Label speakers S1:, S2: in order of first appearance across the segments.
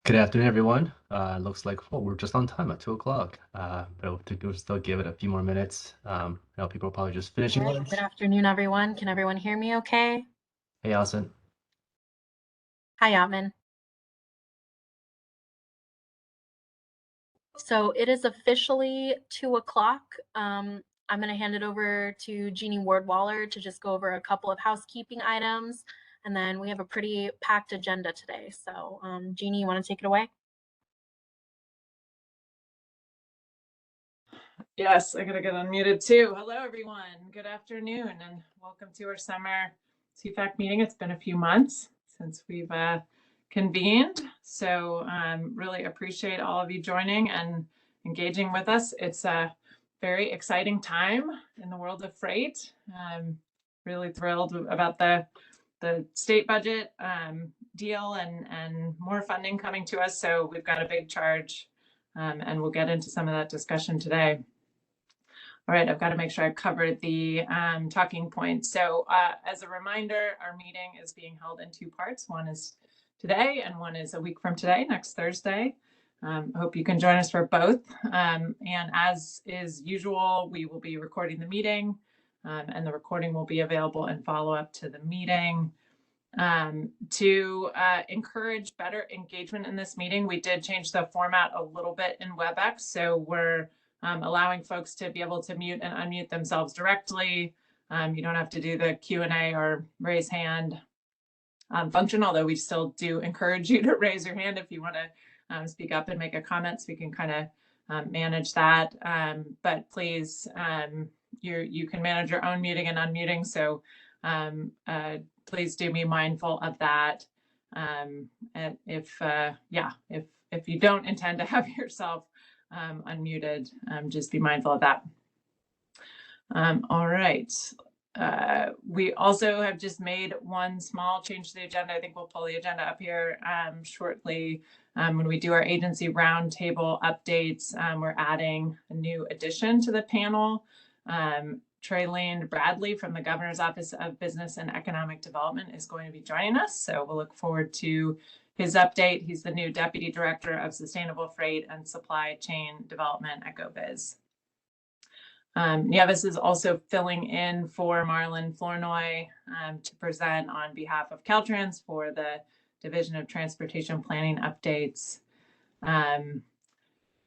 S1: Good afternoon, everyone. Looks like we're just on time at 2 o'clock. But we'll still give it a few more minutes. People are probably just
S2: All
S1: finishing
S2: right, good
S1: lunch.
S2: afternoon, everyone. Can everyone hear me okay?
S1: Hey, Allison.
S2: Hi, Yatman. So it is officially 2 o'clock. I'm going to hand it over to Jeannie Ward-Waller to just go over a couple of housekeeping items, and then we have a pretty packed agenda today. So Jeannie, you want to take it away?
S3: Yes, I gotta get unmuted too. Hello, everyone. Good afternoon, and welcome to our summer CFAC meeting. It's been a few months since we've convened, so really appreciate all of you joining and engaging with us. It's a very exciting time in the world of freight. I'm really thrilled about the state budget deal and more funding coming to us. So we've got a big charge, and we'll get into some of that discussion today. All right, I've got to make sure I covered the talking points. So as a reminder, our meeting is being held in two parts. One is today and one is a week from today, next Thursday. I hope you can join us for both. And as is usual, we will be recording the meeting and the recording will be available in follow-up to the meeting. To encourage better engagement in this meeting, we did change the format a little bit in WebEx. So we're allowing folks to be able to mute and unmute themselves directly. You don't have to do the Q&A or raise hand function, although we still do encourage you to raise your hand if you want to speak up and make a comment, so we can kind of manage that. But please, you can manage your own muting and unmuting. So please do be mindful of that. And if you don't intend to have yourself unmuted, just be mindful of that. All right. We also have just made one small change to the agenda. I think we'll pull the agenda up here shortly. When we do our agency roundtable updates, we're adding a new addition to the panel. Traylene Bradley from the Governor's Office of Business and Economic Development is going to be joining us. So we'll look forward to his update. He's the new Deputy Director of Sustainable Freight and Supply Chain Development at GoBiz. Nieves is also filling in for Marlon Flournoy to present on behalf of Caltrans for the Division of Transportation Planning updates.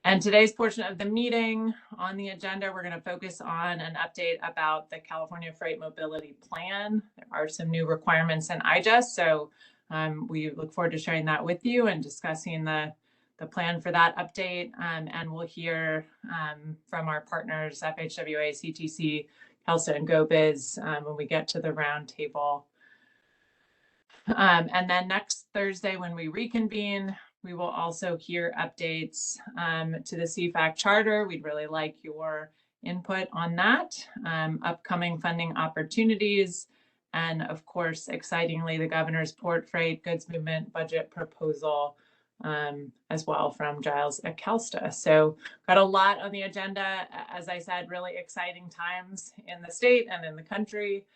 S3: And today's portion of the meeting, on the agenda, we're going to focus on an update about the California Freight Mobility Plan. There are some new requirements in IJS, so we look forward to sharing that with you and discussing the plan for that update. And we'll hear from our partners, FHWA, CTC, CalSTA, and GoBiz when we get to the roundtable. And then next Thursday, when we reconvene, we will also hear updates to the CFAC charter. We'd really like your input on that, upcoming funding opportunities, and of course, excitingly, the Governor's Port Freight Goods Movement budget proposal as well from Giles at CalSTA. So got a lot on the agenda. As I said, really exciting times in the state and in the country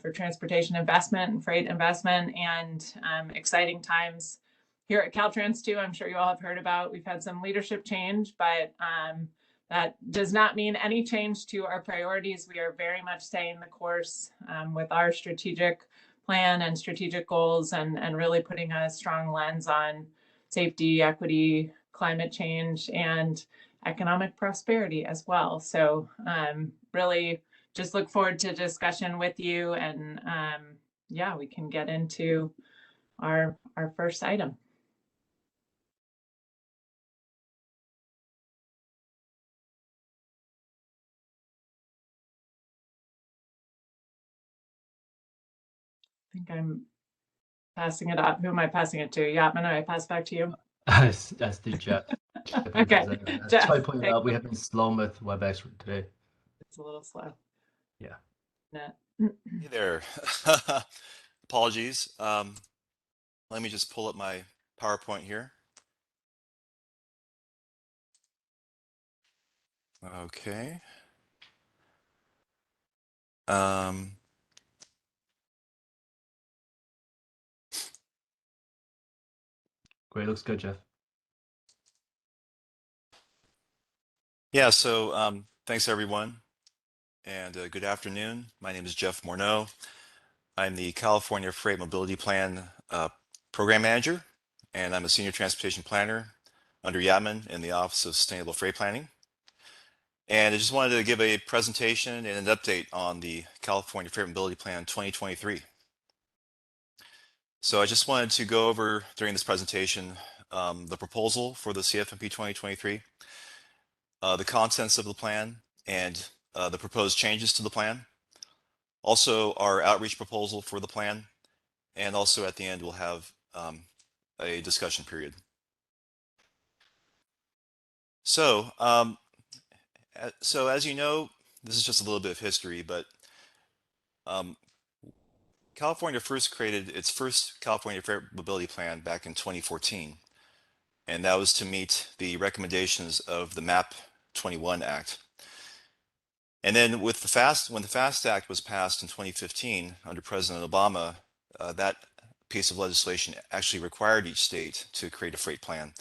S3: for transportation investment and freight investment, and exciting times here at Caltrans too. I'm sure you all have heard about. We've had some leadership change, but that does not mean any change to our priorities. We are very much staying the course with our strategic plan and strategic goals, and really putting a strong lens on safety, equity, climate change, and economic prosperity as well. So really just look forward to discussion with you, and yeah, we can get into our first item. I think I'm passing it up. Who am I passing it to? Yatman, I pass back to you.
S1: That's the Jeff.
S3: Okay,
S1: Jeff. I pointed out we have been slow with WebEx today.
S3: It's a little slow.
S1: Yeah.
S4: Hey there. Apologies. Let me just pull up my PowerPoint here. Okay.
S1: Great. Looks good, Jeff.
S4: Yeah, so thanks everyone, and good afternoon. My name is Jeff Morneau. I'm the California Freight Mobility Plan Program Manager, and I'm a Senior Transportation Planner under Yatman in the Office of Sustainable Freight Planning. And I just wanted to give a presentation and an update on the California Freight Mobility Plan 2023. So I just wanted to go over during this presentation the proposal for the CFMP 2023, the contents of the plan, and the proposed changes to the plan. Also, our outreach proposal for the plan, and also at the end we'll have a discussion period. So as you know, this is just a little bit of history, but California first created its first California Freight Mobility Plan back in 2014, and that was to meet the recommendations of the MAP 21 Act. And then with when the FAST Act was passed in 2015 under President Obama, that piece of legislation actually required each state to create a freight plan,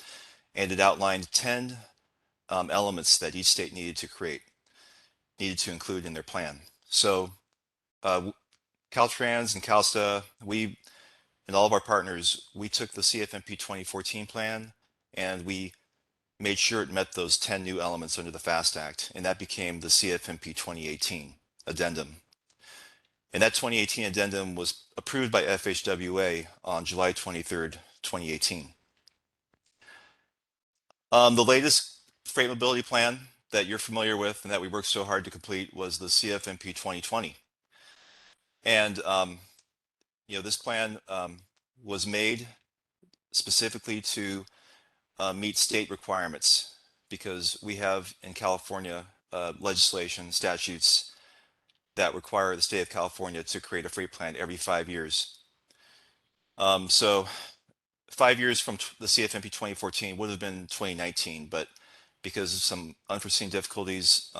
S4: and it outlined 10 elements that each state needed to include in their plan. So Caltrans and CalSTA, we and all of our partners, we took the CFMP 2014 plan and we made sure it met those 10 new elements under the FAST Act, and that became the CFMP 2018 addendum. And that 2018 addendum was approved by FHWA on July 23rd, 2018. The latest freight mobility plan that you're familiar with and that we worked so hard to complete was the CFMP 2020. And this plan was made specifically to meet state requirements, because we have in California legislation, statutes that require the state of California to create a freight plan every 5 years. So 5 years from the CFMP 2014 would have been 2019, but because of some unforeseen difficulties,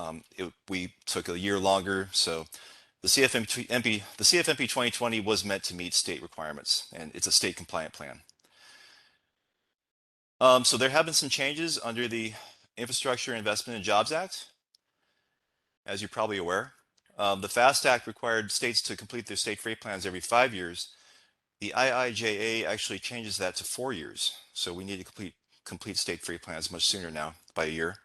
S4: we took a year longer. So the CFMP 2020 was meant to meet state requirements, and it's a state compliant plan. So there have been some changes under the Infrastructure Investment and Jobs Act, as you're probably aware. The FAST Act required states to complete their state freight plans every 5 years. The IIJA actually changes that to 4 years. So we need to complete state freight plans much sooner now, by a year.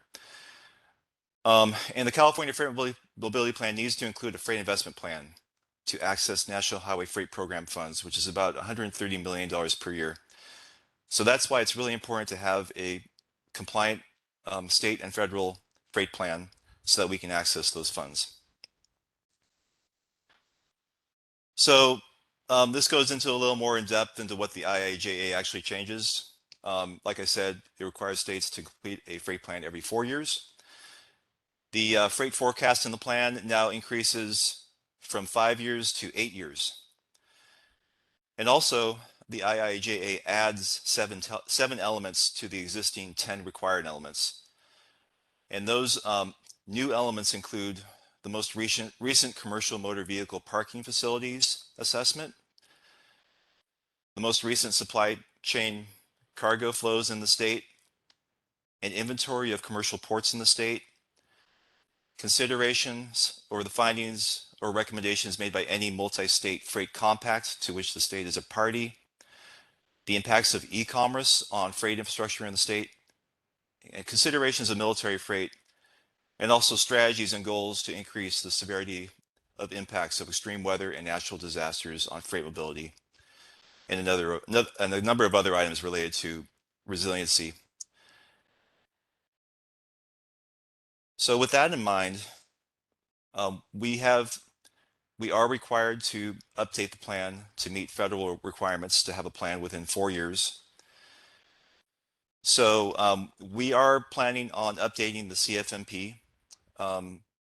S4: And the California Freight Mobility Plan needs to include a freight investment plan to access National Highway Freight Program funds, which is about $130 million per year. So that's why it's really important to have a compliant state and federal freight plan so that we can access those funds. So this goes into a little more in depth into what the IIJA actually changes. Like I said, it requires states to complete a freight plan every 4 years. The freight forecast in the plan now increases from 5 years to 8 years. And also, the IIJA adds seven elements to the existing 10 required elements. And those new elements include the most recent commercial motor vehicle parking facilities assessment, the most recent supply chain cargo flows in the state, an inventory of commercial ports in the state, considerations or the findings or recommendations made by any multi-state freight compact to which the state is a party, the impacts of e-commerce on freight infrastructure in the state, and considerations of military freight, and also strategies and goals to increase the severity of impacts of extreme weather and natural disasters on freight mobility, and a number of other items related to resiliency. So with that in mind, we are required to update the plan to meet federal requirements to have a plan within 4 years. So we are planning on updating the CFMP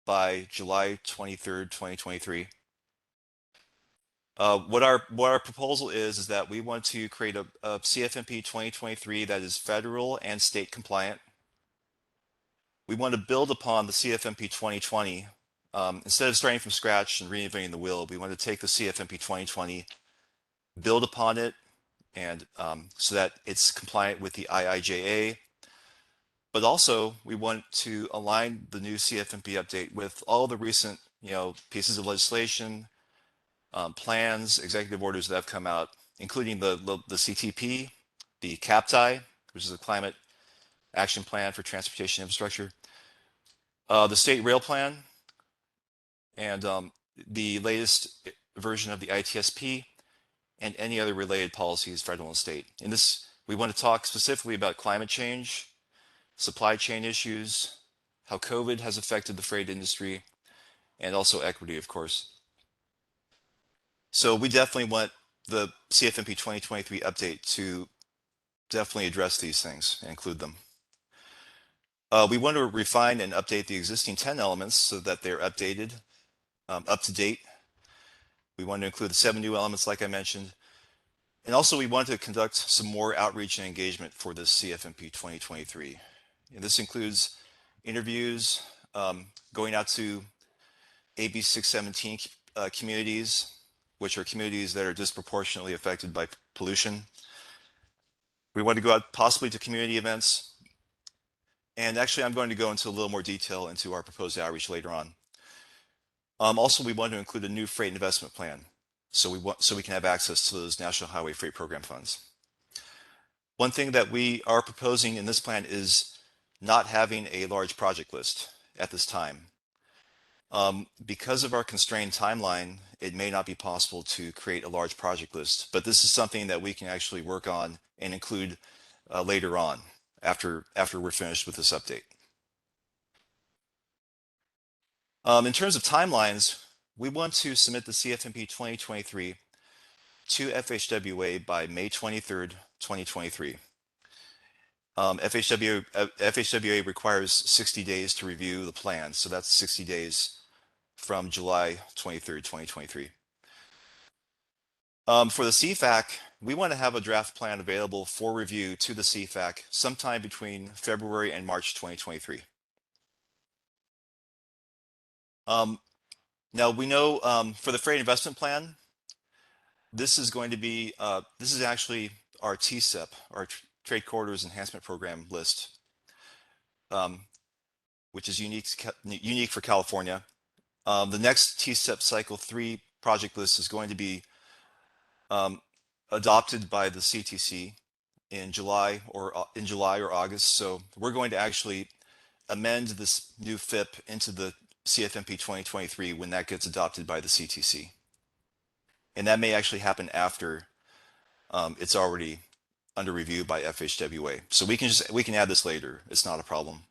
S4: by July 23rd, 2023. What our proposal is that we want to create a CFMP 2023 that is federal and state compliant. We want to build upon the CFMP 2020. Instead of starting from scratch and reinventing the wheel, we want to take the CFMP 2020, build upon it, and so that it's compliant with the IIJA, but also we want to align the new CFMP update with all the recent, pieces of legislation, plans, executive orders that have come out, including the CTP, the CAPTI, which is a climate action plan for transportation infrastructure, the state rail plan, and the latest version of the ITSP, and any other related policies, federal and state. In this, we want to talk specifically about climate change, supply chain issues, how COVID has affected the freight industry, and also equity, of course. So we definitely want the CFMP 2023 update to definitely address these things and include them. We want to refine and update the existing 10 elements so that they're updated, up to date. We want to include the 7 new elements, like I mentioned. And also we want to conduct some more outreach and engagement for this CFMP 2023. And this includes interviews, going out to AB 617 communities, which are communities that are disproportionately affected by pollution. We want to go out possibly to community events. And actually, I'm going to go into a little more detail into our proposed outreach later on. Also, we want to include a new freight investment plan, so we can have access to those National Highway Freight Program funds. One thing that we are proposing in this plan is not having a large project list at this time. Because of our constrained timeline, it may not be possible to create a large project list, but this is something that we can actually work on and include later on after we're finished with this update. In terms of timelines, we want to submit the CFMP 2023 to FHWA by May 23rd, 2023. FHWA requires 60 days to review the plan, so that's 60 days from July 23rd, 2023. For the CFAC, we want to have a draft plan available for review to the CFAC sometime between February and March 2023. Now we know for the freight investment plan, this is going to be, this is actually our TCEP, our Trade Corridors Enhancement Program list, which is unique for California. The next TCEP Cycle 3 project list is going to be adopted by the CTC in July or August. So we're going to actually amend this new FIP into the CFMP 2023 when that gets adopted by the CTC. And that may actually happen after it's already under review by FHWA. So we can add this later. It's not a problem.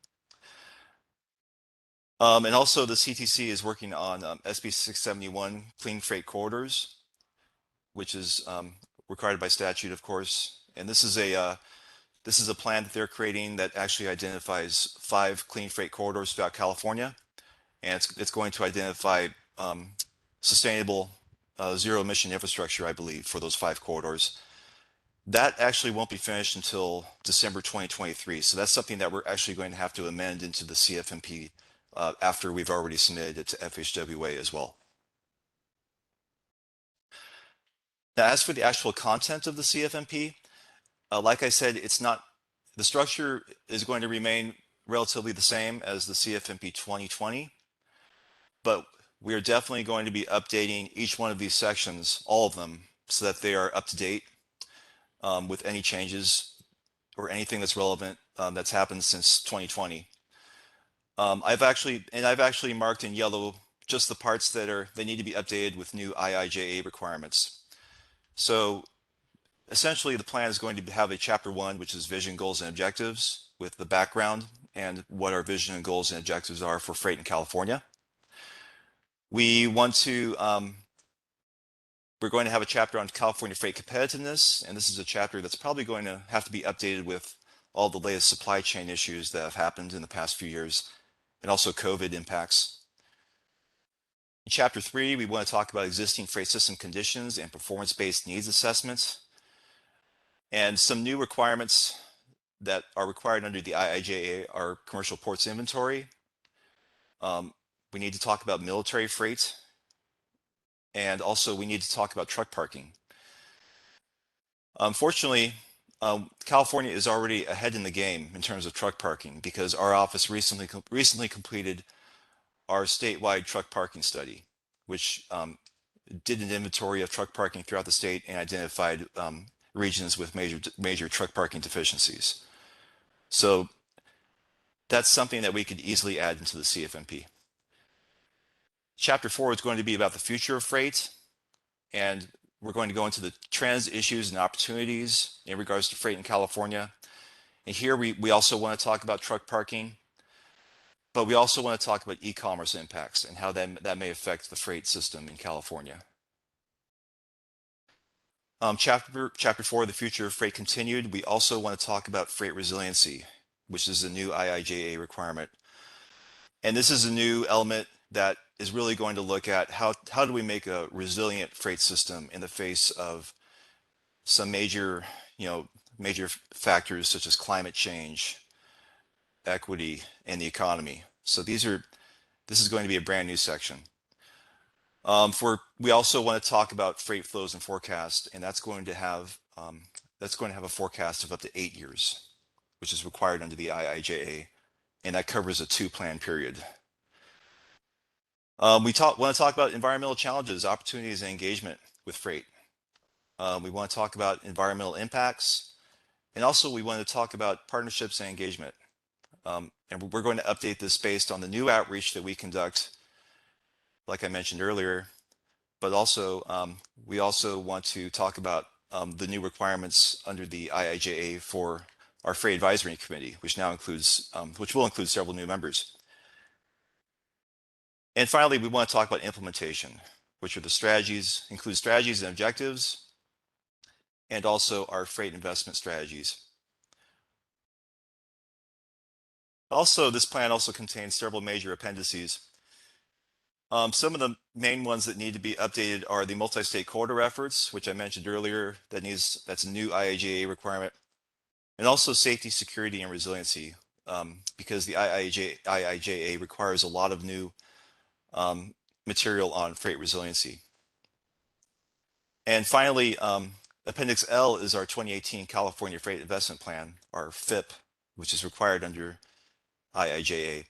S4: And also the CTC is working on SB 671 Clean Freight Corridors, which is required by statute, of course. And this is a plan that they're creating that actually identifies 5 clean freight corridors throughout California. And it's going to identify sustainable zero emission infrastructure, I believe, for those 5 corridors. That actually won't be finished until December 2023. So that's something that we're actually going to have to amend into the CFMP after we've already submitted it to FHWA as well. Now, as for the actual content of the CFMP, like I said, the structure is going to remain relatively the same as the CFMP 2020, but we are definitely going to be updating each one of these sections, all of them, so that they are up to date with any changes or anything that's relevant that's happened since 2020. I've actually marked in yellow just the parts that need to be updated with new IIJA requirements. So essentially the plan is going to have a chapter 1, which is vision, goals, and objectives, with the background and what our vision and goals and objectives are for freight in California. We want to, we're going to have a chapter on California freight competitiveness, and this is a chapter that's probably going to have to be updated with all the latest supply chain issues that have happened in the past few years, and also COVID impacts. In chapter 3, we want to talk about existing freight system conditions and performance-based needs assessments, and some new requirements that are required under the IIJA are commercial ports inventory. We need to talk about military freight, and also we need to talk about truck parking. Unfortunately, California is already ahead in the game in terms of truck parking because our office recently completed our statewide truck parking study, which did an inventory of truck parking throughout the state and identified regions with major truck parking deficiencies. So that's something that we could easily add into the CFMP. Chapter 4 is going to be about the future of freight, and we're going to go into the trends, issues, and opportunities in regards to freight in California. And here we also want to talk about truck parking, but we also want to talk about e-commerce impacts and how that may affect the freight system in California. Chapter 4, the future of freight continued. We also want to talk about freight resiliency, which is a new IIJA requirement. And this is a new element that is really going to look at how do we make a resilient freight system in the face of some major factors such as climate change, equity, and the economy. So this is going to be a brand new section. We also want to talk about freight flows and forecast, and that's going to have a forecast of up to 8 years, which is required under the IIJA, and that covers a 2-plan period. We want to talk about environmental challenges, opportunities, and engagement with freight. We want to talk about environmental impacts, and also we want to talk about partnerships and engagement. And we're going to update this based on the new outreach that we conduct, like I mentioned earlier, but also we also want to talk about the new requirements under the IIJA for our Freight Advisory Committee, which will include several new members. And finally, we want to talk about implementation, which are include strategies and objectives, and also our freight investment strategies. Also, this plan also contains several major appendices. Some of the main ones that need to be updated are the multi-state corridor efforts, which I mentioned earlier, that's a new IIJA requirement, and also safety, security, and resiliency, because the IIJA requires a lot of new material on freight resiliency. And finally, Appendix L is our 2018 California Freight Investment Plan, our FIP, which is required under IIJA.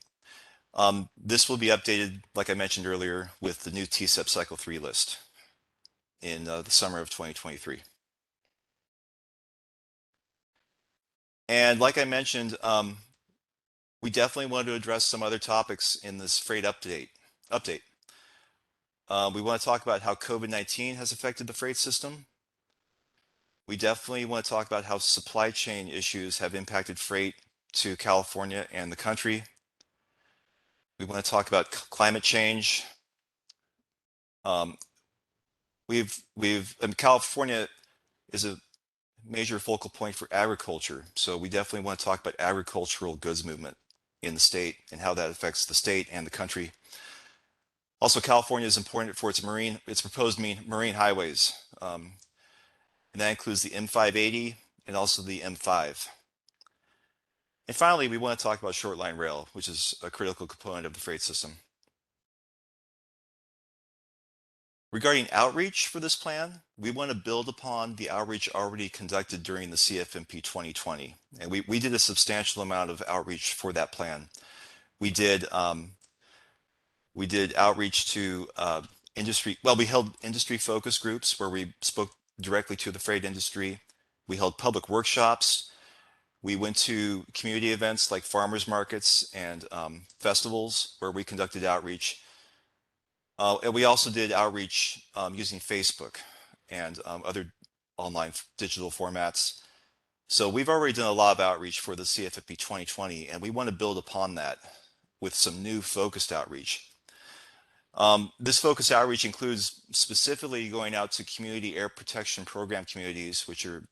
S4: This will be updated, like I mentioned earlier, with the new TCEP Cycle 3 list in the summer of 2023. And like I mentioned, we definitely want to address some other topics in this freight update. We want to talk about how COVID-19 has affected the freight system. We definitely want to talk about how supply chain issues have impacted freight to California and the country. We want to talk about climate change. California is a major focal point for agriculture, so we definitely want to talk about agricultural goods movement in the state and how that affects the state and the country. Also, California is important for its proposed marine highways, and that includes the M580 and also the M5. And finally, we want to talk about short line rail, which is a critical component of the freight system. Regarding outreach for this plan, we want to build upon the outreach already conducted during the CFMP 2020. And we did a substantial amount of outreach for that plan. We did outreach to industry. Well, we held industry focus groups where we spoke directly to the freight industry. We held public workshops. We went to community events like farmers markets and festivals where we conducted outreach. And we also did outreach using Facebook and other online digital formats. So we've already done a lot of outreach for the CFMP 2020, and we want to build upon that with some new focused outreach. This focused outreach includes specifically going out to community air protection program communities, which are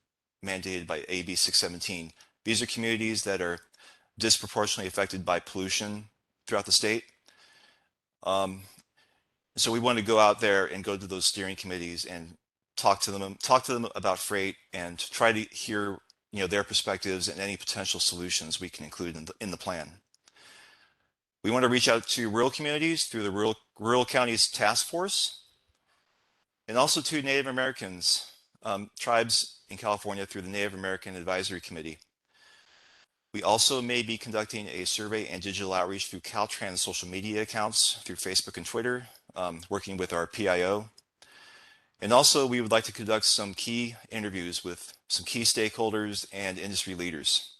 S4: mandated by AB 617. These are communities that are disproportionately affected by pollution throughout the state. So we want to go out there and go to those steering committees and talk to them about freight and try to hear their perspectives and any potential solutions we can include in the plan. We want to reach out to rural communities through the Rural Counties Task Force, and also to Native Americans tribes in California through the Native American Advisory Committee. We also may be conducting a survey and digital outreach through Caltrans social media accounts, through Facebook and Twitter, working with our PIO. And also, we would like to conduct some key interviews with some key stakeholders and industry leaders.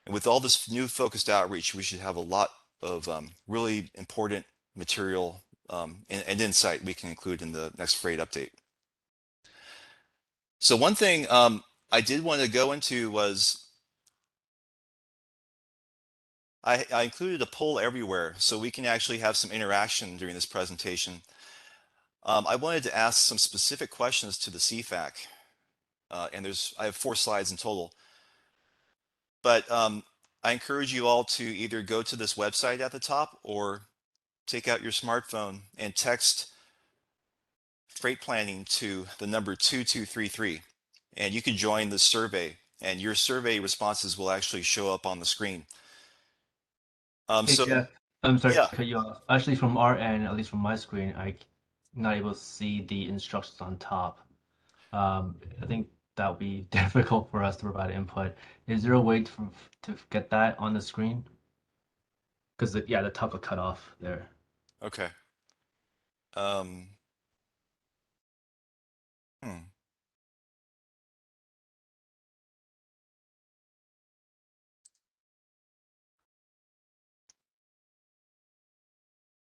S4: And with all this new focused outreach, we should have a lot of really important material and insight we can include in the next Freight update. So one thing I did want to go into was I included a poll everywhere so we can actually have some interaction during this presentation. I wanted to ask some specific questions to the CFAC, and I have 4 slides in total. But I encourage you all to either go to this website at the top or take out your smartphone and text freight planning to the number 2233, and you can join the survey, and your survey responses will actually show up on the screen.
S1: Hey,
S4: So
S1: Jeff, I'm sorry
S4: yeah,
S1: to cut you off. Actually, from our end, at least from my screen, I'm not able to see the instructions on top. I think that would be difficult for us to provide input. Is there a way to get that on the screen? Because yeah, the top got cut off there.
S4: okay. Hmm.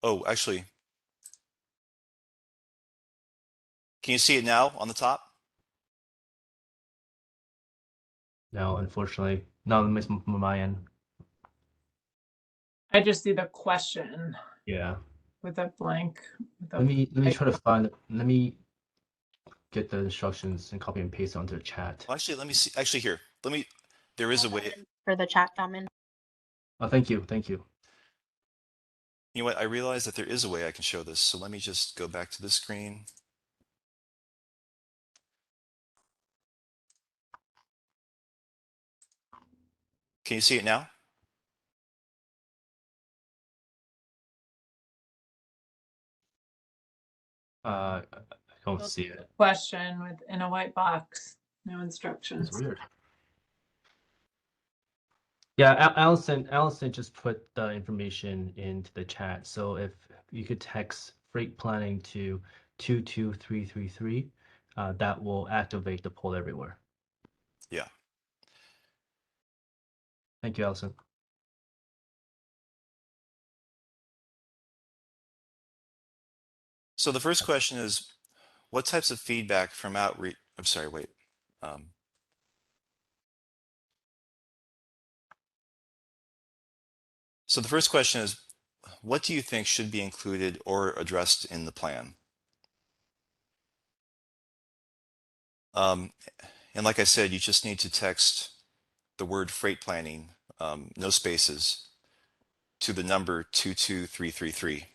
S4: Oh, actually, can you see it now on the top?
S1: No, unfortunately, not at least from my end.
S3: I just see the question
S1: Yeah.
S3: with a blank.
S1: Let me try to find it. Let me get the instructions and copy and paste onto the chat.
S4: Well, actually, let me see. Actually, here, there is a way.
S2: For the chat comment.
S1: Oh, thank you, thank you.
S4: You know what? I realize that there is a way I can show this. So let me just go back to the screen. Can you see it now?
S1: I don't see it.
S3: Question in a white box, no
S1: It's
S3: instructions.
S1: weird. Yeah, Allison just put the information into the chat. So if you could text freight planning to 22333, that will activate the poll everywhere.
S4: Yeah.
S1: Thank you, Allison.
S4: So the first question is, what types of feedback from outreach? I'm sorry, wait. So the first question is, what do you think should be included or addressed in the plan? And like I said, you just need to text the word freight planning, no spaces, to the number 22333.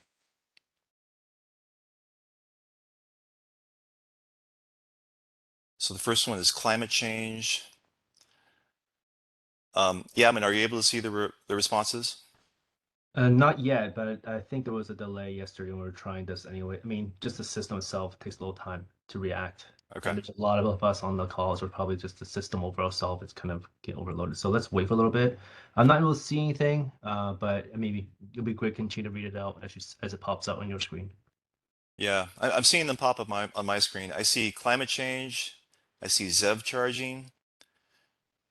S4: So the first one is climate change. Yeah, I mean, are you able to see the responses?
S1: Not yet, but I think there was a delay yesterday when we were trying this anyway. I mean, just the system itself takes a little time to react.
S4: Okay.
S1: And there's a lot of us on the calls, or probably just the system overall itself, it's kind of getting overloaded. So let's wait for a little bit. I'm not able to see anything, but maybe it'll be great to continue to read it out as it pops out on your screen.
S4: Yeah, I'm seeing them pop up on my screen. I see climate change. I see ZEV charging.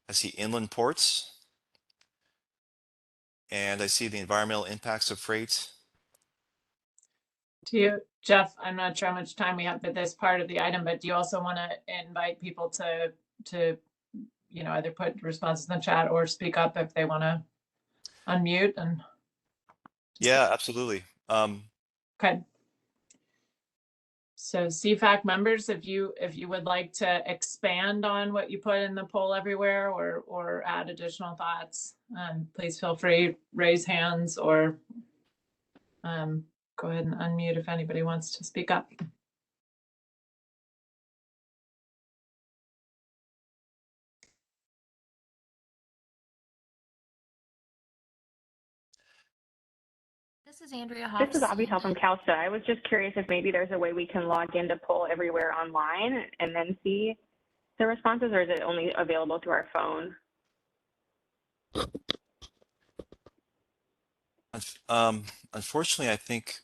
S4: I see inland ports. And I see the environmental impacts of freight.
S3: Do you, Jeff, I'm not sure how much time we have for this part of the item, but do you also want to invite people to, either put responses in the chat or speak up if they want to unmute and?
S4: Yeah, absolutely.
S3: Okay. So CFAC members, if you would like to expand on what you put in the poll everywhere or add additional thoughts, please feel free, raise hands or go ahead and unmute if anybody wants to speak up.
S5: This is Andrea
S6: This is
S5: Hoffs.
S6: Avital from CalSTA. I was just curious if maybe there's a way we can log into Poll Everywhere online and then see the responses, or is it only available through our phone?
S4: Unfortunately, I think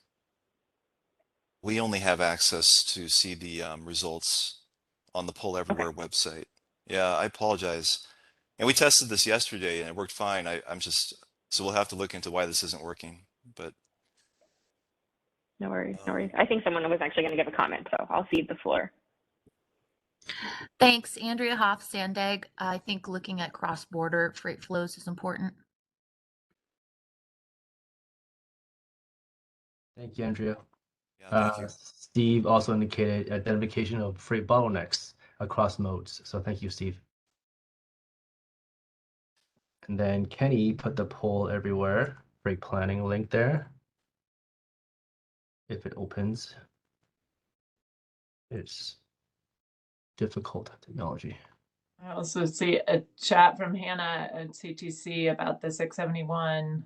S4: we only have access to see the results on the Poll Everywhere website. Yeah, I apologize. And we tested this yesterday and it worked fine. So we'll have to look into why this isn't working, but.
S6: No worries, no worries. I think someone was actually going to give a comment, so I'll cede the floor.
S5: Thanks, Andrea Hoff, Sandag. I think looking at cross-border freight flows is important.
S1: Thank you, Andrea.
S4: Yeah, thank you.
S1: Steve also indicated identification of freight bottlenecks across modes. So thank you, Steve. And then Kenny put the Poll Everywhere freight planning link there. If it opens, it's difficult technology.
S3: I also see a chat from Hannah at CTC about the 671,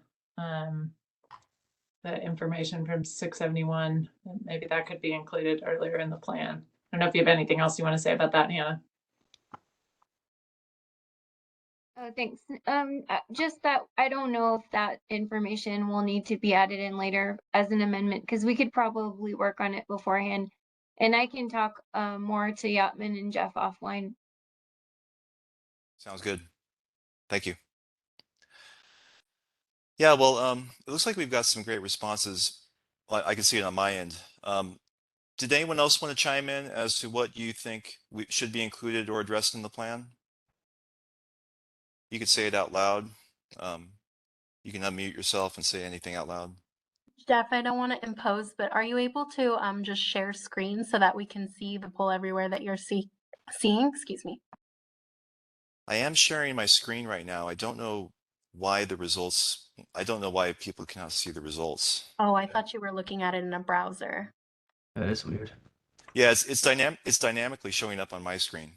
S3: the information from 671. Maybe that could be included earlier in the plan. I don't know if you have anything else you want to say about that, Hannah.
S7: Thanks. Just that I don't know if that information will need to be added in later as an amendment, because we could probably work on it beforehand. And I can talk more to Yatman and Jeff offline.
S4: Sounds good. Thank you. Yeah, well, it looks like we've got some great responses. I can see it on my end. Did anyone else want to chime in as to what you think should be included or addressed in the plan? You could say it out loud. You can unmute yourself and say anything out loud.
S2: Jeff, I don't want to impose, but are you able to just share screen so that we can see the Poll Everywhere that you're seeing? Excuse me.
S4: I am sharing my screen right now. I don't know why I don't know why people cannot see the results.
S2: Oh, I thought you were looking at it in a browser.
S1: That is weird.
S4: Yeah, it's dynamically showing up on my screen.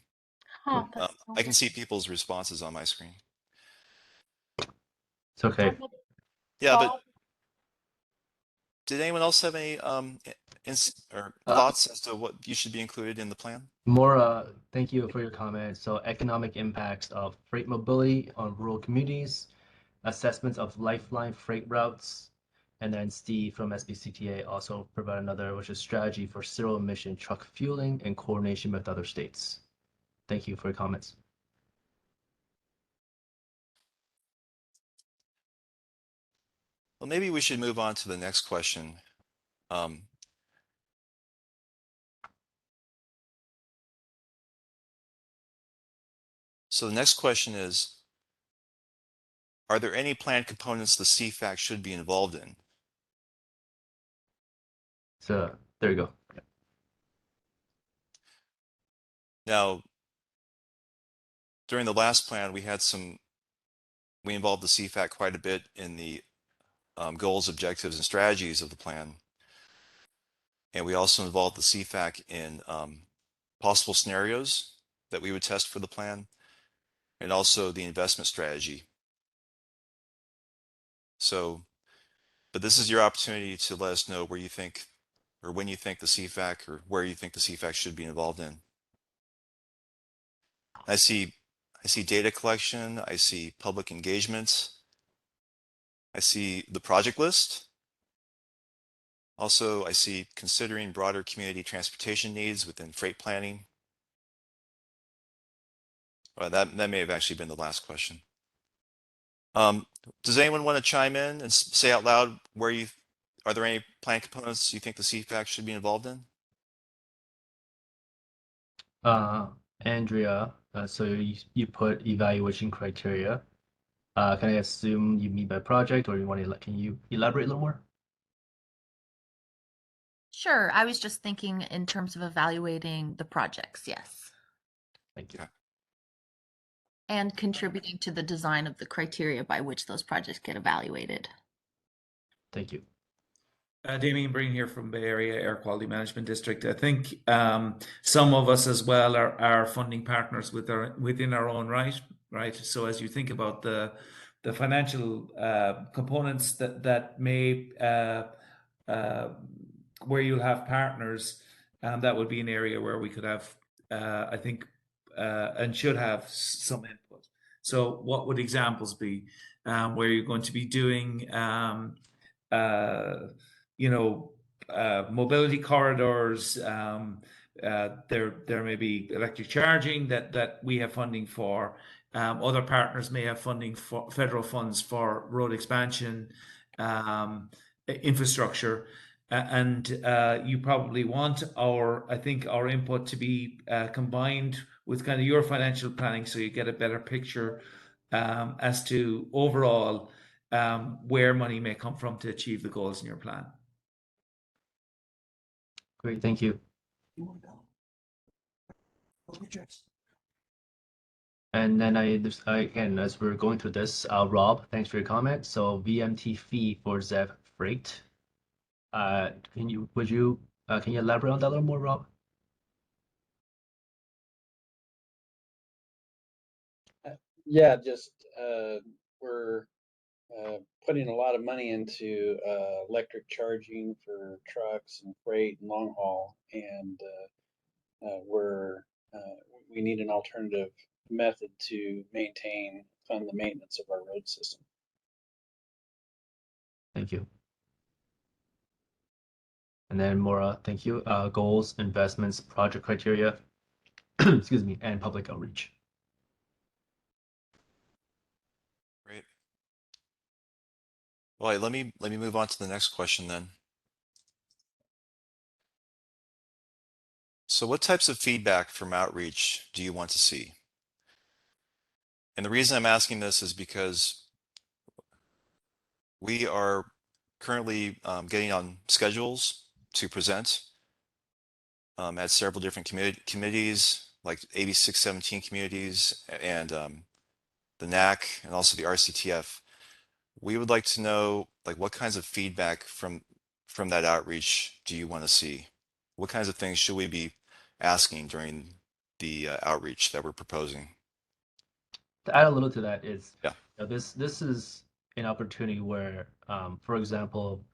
S2: Huh, that's so
S4: I can
S2: weird.
S4: see people's responses on my screen.
S1: It's okay.
S4: Yeah, but did anyone else have any thoughts as to what you should be included in the plan?
S1: More, thank you for your comment. So economic impacts of freight mobility on rural communities, assessments of lifeline freight routes, and then Steve from SBCTA also provide another, which is strategy for zero emission truck fueling and coordination with other states. Thank you for your comments.
S4: Well, maybe we should move on to the next question. So the next question is, are there any planned components the CFAC should be involved in?
S1: So there you go.
S4: Now, during the last plan, we involved the CFAC quite a bit in the goals, objectives, and strategies of the plan. And we also involved the CFAC in possible scenarios that we would test for the plan, and also the investment strategy. So, but this is your opportunity to let us know where you think, or when you think the CFAC, or where you think the CFAC should be involved in. I see data collection, I see public engagement, I see the project list. Also, I see considering broader community transportation needs within freight planning. Well, that may have actually been the last question. Does anyone want to chime in and say out loud are there any plan components you think the CFAC should be involved in?
S1: Andrea, so you put evaluation criteria. Can I assume you mean by project, or can you elaborate a little more?
S5: Sure. I was just thinking in terms of evaluating the projects. Yes.
S1: Thank you.
S5: And contributing to the design of the criteria by which those projects get evaluated.
S1: Thank you.
S8: Damien Breen here from Bay Area Air Quality Management District. I think some of us as well are funding partners within our own right. So as you think about the the financial components that may where you'll have partners, that would be an area where we could have, I think, and should have some input. So what would examples be where you're going to be doing, mobility corridors? There may be electric charging that we have funding for. Other partners may have funding for federal funds for road expansion, infrastructure. And you probably want our input to be combined with kind of your financial planning, so you get a better picture as to overall where money may come from to achieve the goals in your plan.
S1: Great, thank you. And then again, as we're going through this, Rob, thanks for your comment. So VMT fee for ZEV freight. Can you elaborate on that a little more, Rob?
S9: Yeah, just we're putting a lot of money into electric charging for trucks and freight and long haul, and we need an alternative method to fund the maintenance of our road system.
S1: Thank you. And then Maura, thank you. Goals, investments, project criteria, excuse me, and public outreach.
S4: Great. Well, let me move on to the next question then. So what types of feedback from outreach do you want to see? And the reason I'm asking this is because we are currently getting on schedules to present at several different committees, like AB 617 communities and the NAC and also the RCTF. We would like to know, like, what kinds of feedback from that outreach do you want to see? What kinds of things should we be asking during the outreach that we're proposing?
S1: To add a little to that is,
S4: yeah,
S1: this is an opportunity where, for example,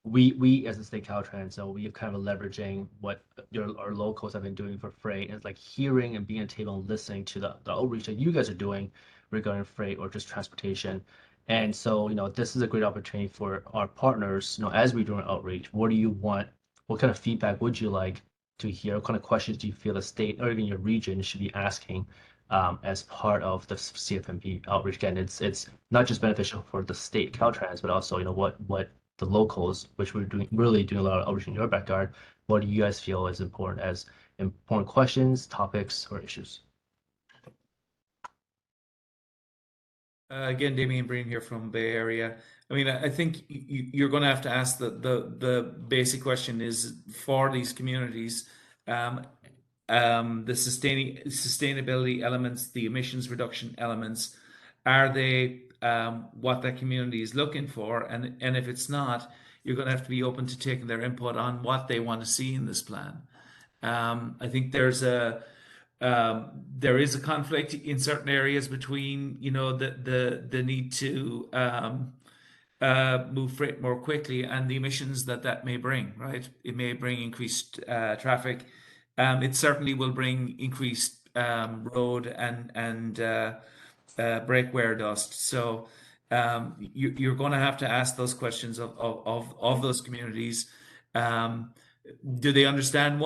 S1: we as a state Caltrans, so we are kind of leveraging what our locals have been doing for freight. And it's like hearing and being at a table and listening to the outreach that you guys are doing regarding freight or just transportation. And so, this is a great opportunity for our partners, as we do an outreach. What do you want? What kind of feedback would you like to hear? What kind of questions do you feel the state or even your region should be asking as part of the CFMP outreach? Again, it's not just beneficial for the state Caltrans, but also, what the locals, which we're really doing a lot of outreach in your backyard, what do you guys feel is important questions, topics, or issues?
S8: Again, Damien Breen here from Bay Area. I mean, I think you're going to have to ask the basic question is, for these communities, the sustainability elements, the emissions reduction elements, are they what that community is looking for? And if it's not, you're going to have to be open to taking their input on what they want to see in this plan. I think there is a conflict in certain areas between, the need to move freight more quickly and the emissions that may bring, right? It may bring increased traffic. It certainly will bring increased road and brake wear dust. So you're going to have to ask those questions of those communities. Do they understand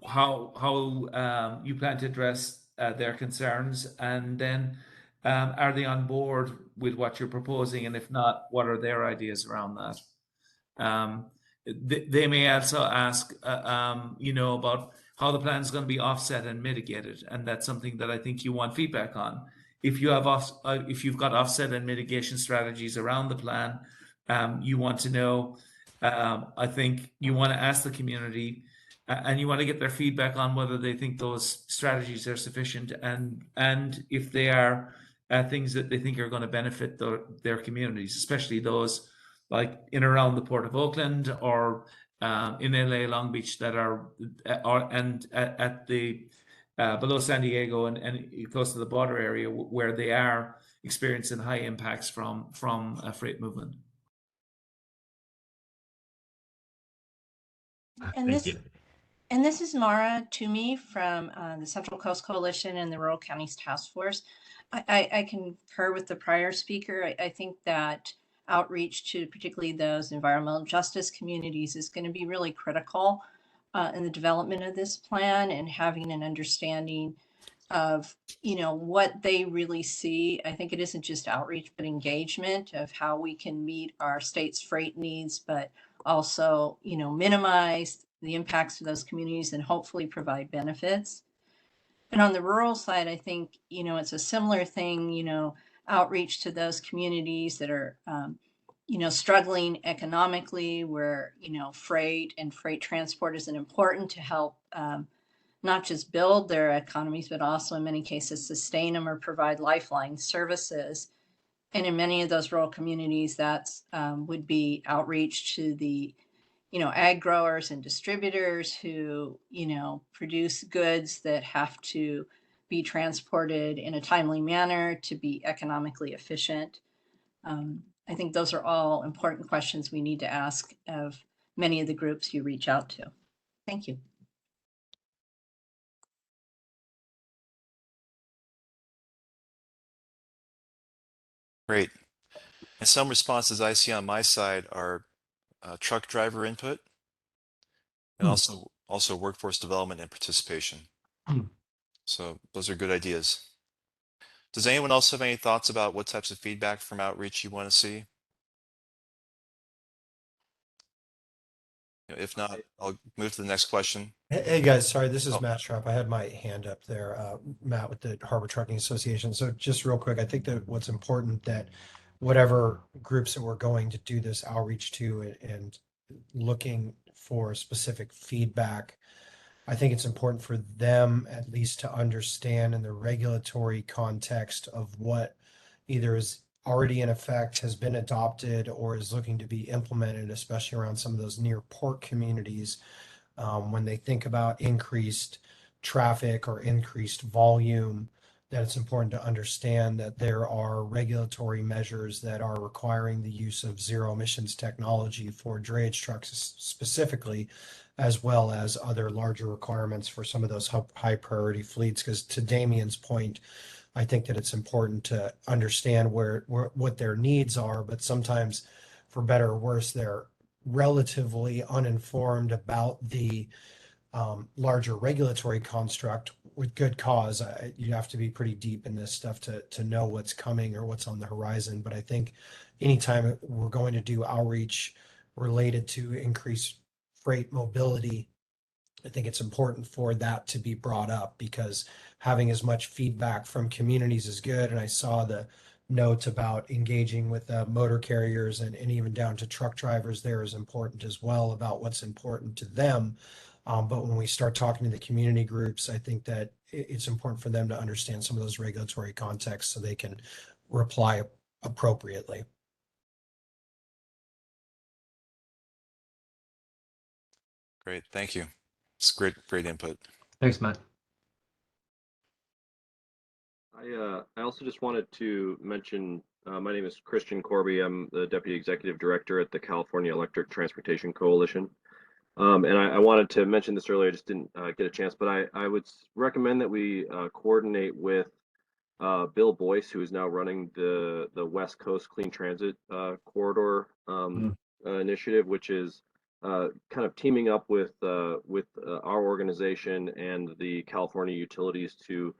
S8: how you plan to address their concerns, and then are they on board with what you're proposing? And if not, what are their ideas around that? They may also ask, about how the plan is going to be offset and mitigated, and that's something that I think you want feedback on. If you've got offset and mitigation strategies around the plan, you want to know. I think you want to ask the community, and you want to get their feedback on whether they think those strategies are sufficient, and if they are things that they think are going to benefit their communities, especially those like in around the Port of Oakland or in LA, Long Beach, that are and at the below San Diego and close to the border area where they are experiencing high impacts from freight movement.
S10: And this is Mara Toomey from the Central Coast Coalition and the Rural Counties Task Force. I concur with the prior speaker. I think that outreach to particularly those environmental justice communities is going to be really critical in the development of this plan, and having an understanding of, you know, what they really see. I think it isn't just outreach, but engagement of how we can meet our state's freight needs, but also, you know, minimize the impacts to those communities and hopefully provide benefits. And on the rural side, I think, you know, it's a similar thing, you know, outreach to those communities that are, you know, struggling economically, where, you know, freight and freight transport is important to help not just build their economies, but also in many cases sustain them or provide lifeline services. And in many of those rural communities, that's would be outreach to the, you know, ag growers and distributors who, you know, produce goods that have to be transported in a timely manner to be economically efficient. I think those are all important questions we need to ask of many of the groups you reach out to. Thank you.
S4: Great. And some responses I see on my side are truck driver input, and also workforce development and participation. So those are good ideas. Does anyone else have any thoughts about what types of feedback from outreach you want to see? If not, I'll move to the next question.
S11: Hey guys, sorry, this is
S4: Oh.
S11: Matt Sharp. I had my hand up there, Matt with the Harbor Trucking Association. So just real quick, I think that what's important that whatever groups that we're going to do this outreach to and looking for specific feedback, I think it's important for them at least to understand in the regulatory context of what either is already in effect, has been adopted, or is looking to be implemented, especially around some of those near port communities. When they think about increased traffic or increased volume, that it's important to understand that there are regulatory measures that are requiring the use of zero emissions technology for drayage trucks specifically, as well as other larger requirements for some of those high priority fleets. Because to Damien's point, I think that it's important to understand what their needs are, but sometimes, for better or worse, they're relatively uninformed about the larger regulatory construct with good cause. You have to be pretty deep in this stuff to know what's coming or what's on the horizon. But I think anytime we're going to do outreach related to increased freight mobility, I think it's important for that to be brought up, because having as much feedback from communities is good. And I saw the note about engaging with motor carriers and even down to truck drivers there is important as well, about what's important to them. But when we start talking to the community groups, I think that it's important for them to understand some of those regulatory contexts so they can reply appropriately.
S4: Great, thank you. It's great input.
S1: Thanks, Matt.
S12: I also just wanted to mention, my name is Christian Corby. I'm the Deputy Executive Director at the California Electric Transportation Coalition. And I wanted to mention this earlier, I just didn't get a chance, but I would recommend that we coordinate with Bill Boyce, who is now running the West Coast Clean Transit Corridor initiative, which is kind of teaming up with our organization and the California utilities to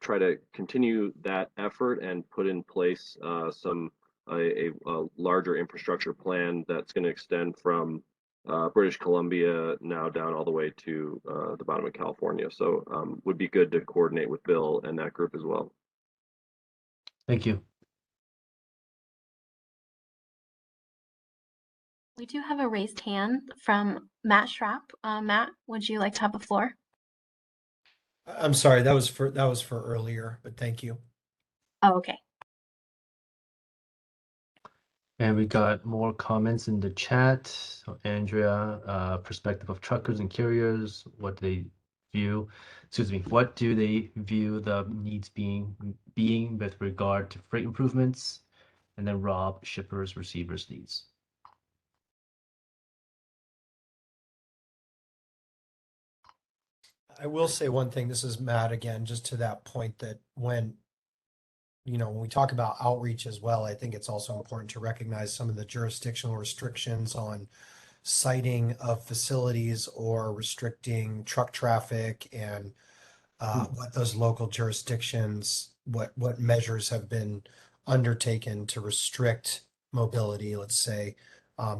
S12: try to continue that effort and put in place a larger infrastructure plan that's going to extend from British Columbia now down all the way to the bottom of California. So would be good to coordinate with Bill and that group as well.
S1: Thank you.
S2: We do have a raised hand from Matt Schrapp. Matt, would you like to have the floor?
S11: I'm sorry, that was for earlier, but thank you.
S2: Oh, okay.
S1: And we got more comments in the chat. So Andrea, perspective of truckers and carriers, what they what do they view the needs being with regard to freight improvements? And then Rob, shippers, receivers needs.
S11: I will say one thing, this is Matt again, just to that point that when we talk about outreach as well, I think it's also important to recognize some of the jurisdictional restrictions on siting of facilities or restricting truck traffic and what those local jurisdictions, what measures have been undertaken to restrict mobility, let's say,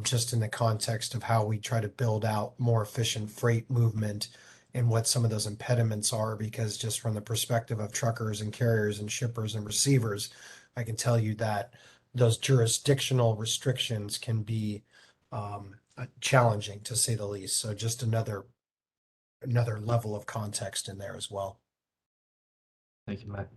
S11: just in the context of how we try to build out more efficient freight movement and what some of those impediments are, because just from the perspective of truckers and carriers and shippers and receivers, I can tell you that those jurisdictional restrictions can be challenging to say the least. So just another level of context in there as well.
S1: Thank you, Matt.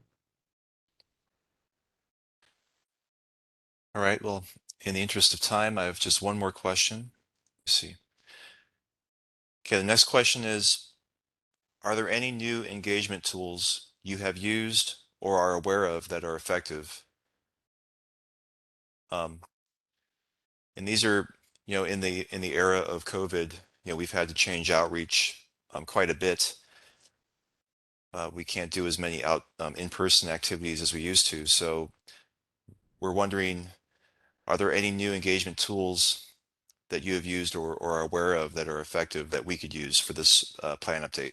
S4: All right. Well, in the interest of time, I have just one more question. Let's see. Okay, the next question is, are there any new engagement tools you have used or are aware of that are effective? And these are, in the era of COVID, we've had to change outreach quite a bit. We can't do as many in-person activities as we used to. So we're wondering, are there any new engagement tools that you have used or are aware of that are effective that we could use for this plan update?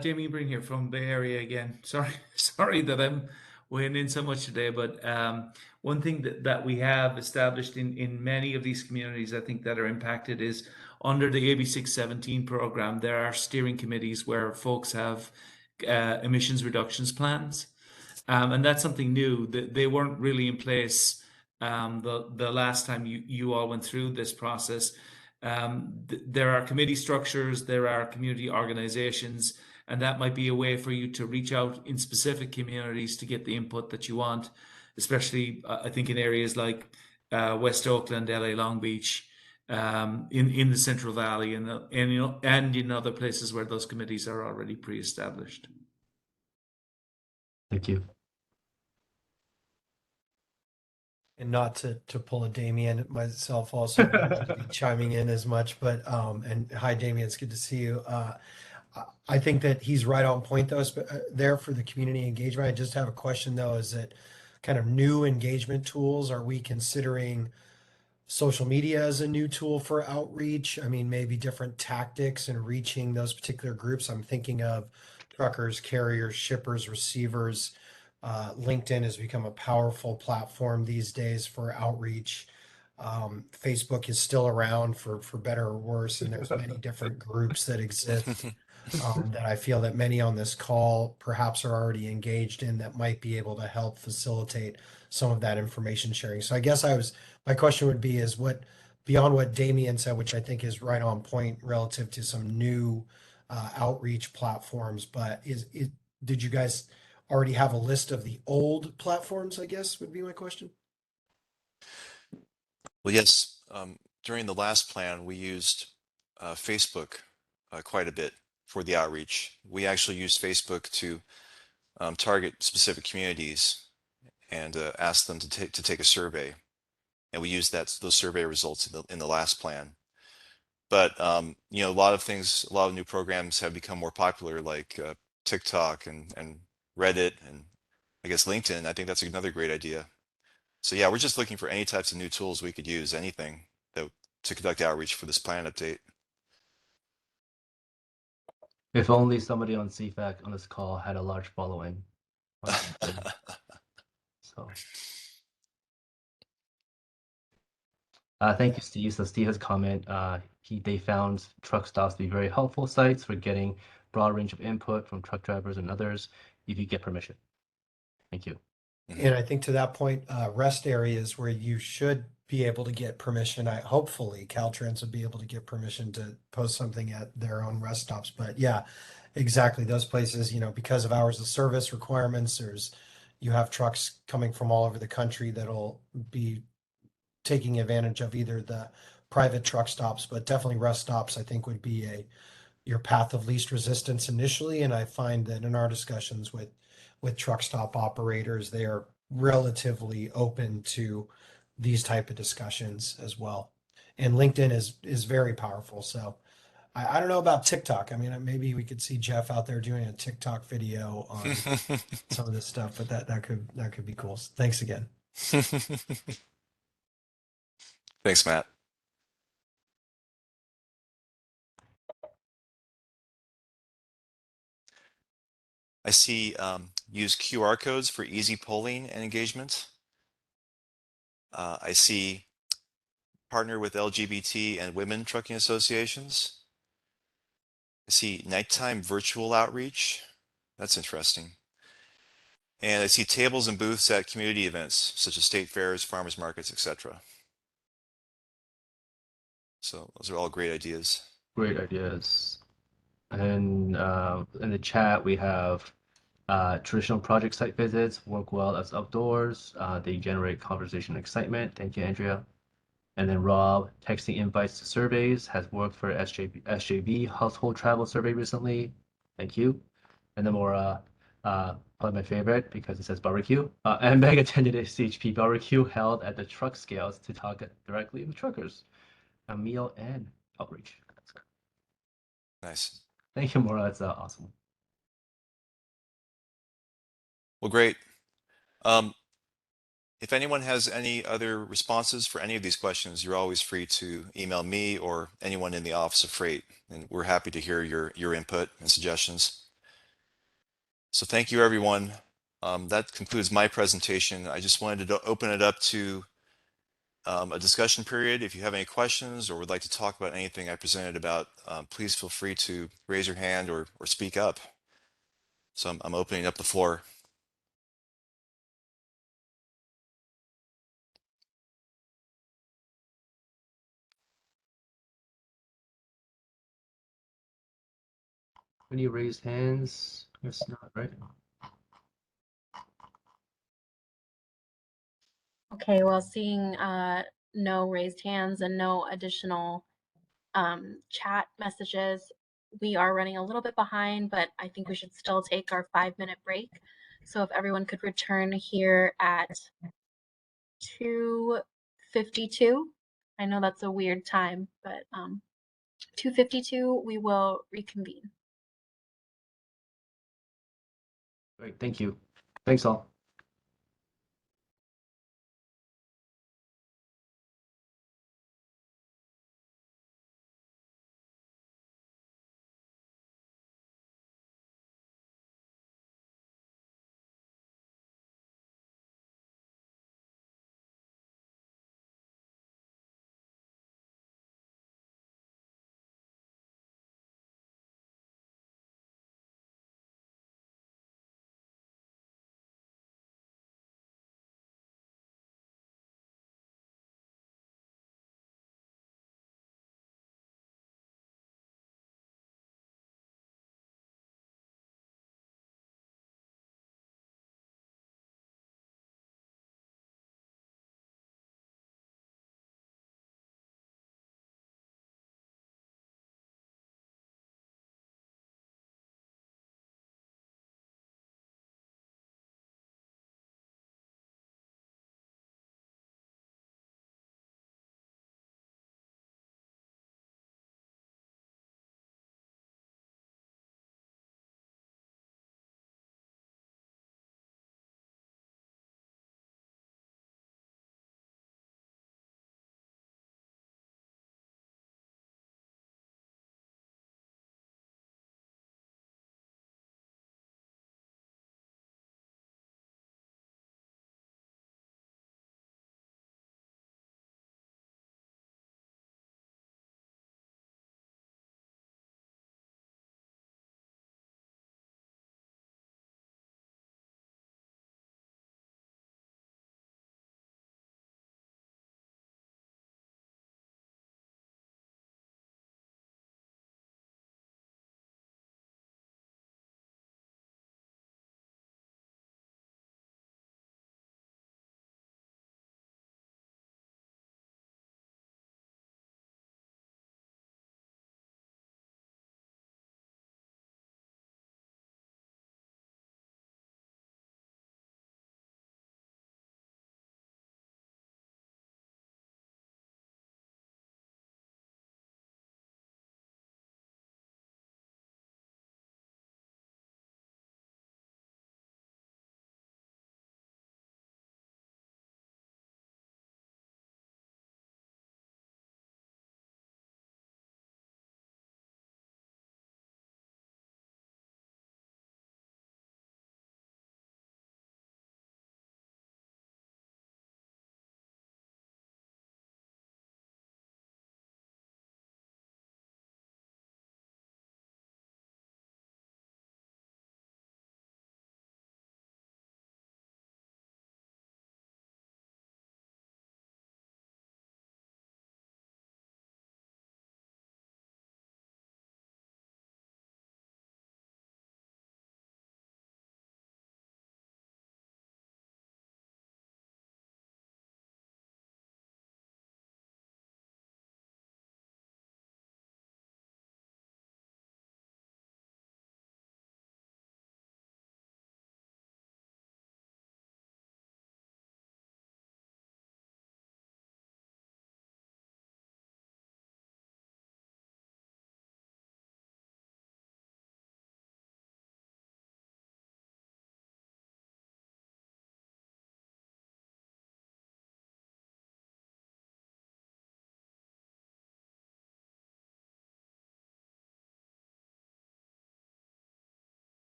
S8: Jamie Bring here from Bay Area again. Sorry that I'm weighing in so much today, but one thing that we have established in many of these communities, I think, that are impacted is under the AB 617 program, there are steering committees where folks have emissions reductions plans. And that's something new. They weren't really in place the last time you all went through this process. There are committee structures, there are community organizations, and that might be a way for you to reach out in specific communities to get the input that you want, especially I think in areas like West Oakland, LA Long Beach, in the Central Valley, and in other places where those committees are already pre-established.
S1: Thank you.
S11: And not to pull a Damien, myself also to be chiming in as much, but and hi Damien, it's good to see you. I think that he's right on point though, there for the community engagement. I just have a question though, is it kind of new engagement tools? Are we considering social media as a new tool for outreach? I mean, maybe different tactics in reaching those particular groups. I'm thinking of truckers, carriers, shippers, receivers. LinkedIn has become a powerful platform these days for outreach. Facebook is still around for better or worse, and there's many different groups that exist that I feel that many on this call perhaps are already engaged in that might be able to help facilitate some of that information sharing. So I guess my question would be is what, beyond what Damien said, which I think is right on point relative to some new outreach platforms, but did you guys already have a list of the old platforms, I guess would be my question?
S4: Well, yes. During the last plan, we used Facebook quite a bit for the outreach. We actually used Facebook to target specific communities and ask them to take a survey. And we used those survey results in the last plan. But a lot of new programs have become more popular, like TikTok and Reddit, and I guess LinkedIn. I think that's another great idea. So yeah, we're just looking for any types of new tools we could use, anything to conduct outreach for this plan update.
S1: If only somebody on CFAC on this call had a large following. So, thank you, Steve. So Steve has a comment. They found truck stops to be very helpful sites for getting broad range of input from truck drivers and others if you get permission. Thank you.
S11: And I think to that point, rest areas where you should be able to get permission. Hopefully Caltrans would be able to get permission to post something at their own rest stops. But yeah, exactly. Those places, because of hours of service requirements, you have trucks coming from all over the country that'll be taking advantage of either the private truck stops, but definitely rest stops, I think would be your path of least resistance initially. And I find that in our discussions with truck stop operators, they are relatively open to these type of discussions as well. And LinkedIn is very powerful. So I don't know about TikTok. I mean, maybe we could see Jeff out there doing a TikTok video on some of this stuff, but that could be cool. Thanks again.
S4: Thanks, Matt. I see use QR codes for easy polling and engagement. I see partner with LGBT and women trucking associations. I see nighttime virtual outreach. That's interesting. And I see tables and booths at community events, such as state fairs, farmers markets, etc. So those are all great ideas.
S1: Great ideas. And in the chat, we have traditional project site visits work well as outdoors. They generate conversation and excitement. Thank you, Andrea. And then Rob, texting invites to surveys has worked for SJB household travel survey recently. Thank you. And then Maura, probably my favorite because it says barbecue. And Meg attended a CHP barbecue held at the truck scales to talk directly with truckers. A meal and outreach. That's good.
S4: Nice.
S1: Thank you, Maura. That's awesome.
S4: Well, great. If anyone has any other responses for any of these questions, you're always free to email me or anyone in the Office of Freight, and we're happy to hear your input and suggestions. So thank you, everyone. That concludes my presentation. I just wanted to open it up to a discussion period. If you have any questions or would like to talk about anything I presented about, please feel free to raise your hand or speak up. So I'm opening up the floor.
S1: Any raised hands? Guess not, right?
S2: Okay, well, seeing no raised hands and no additional chat messages, we are running a little bit behind, but I think we should still take our 5-minute break. So if everyone could return here at 2:52. I know that's a weird time, but 2:52, we will reconvene.
S1: Great, thank you. Thanks all.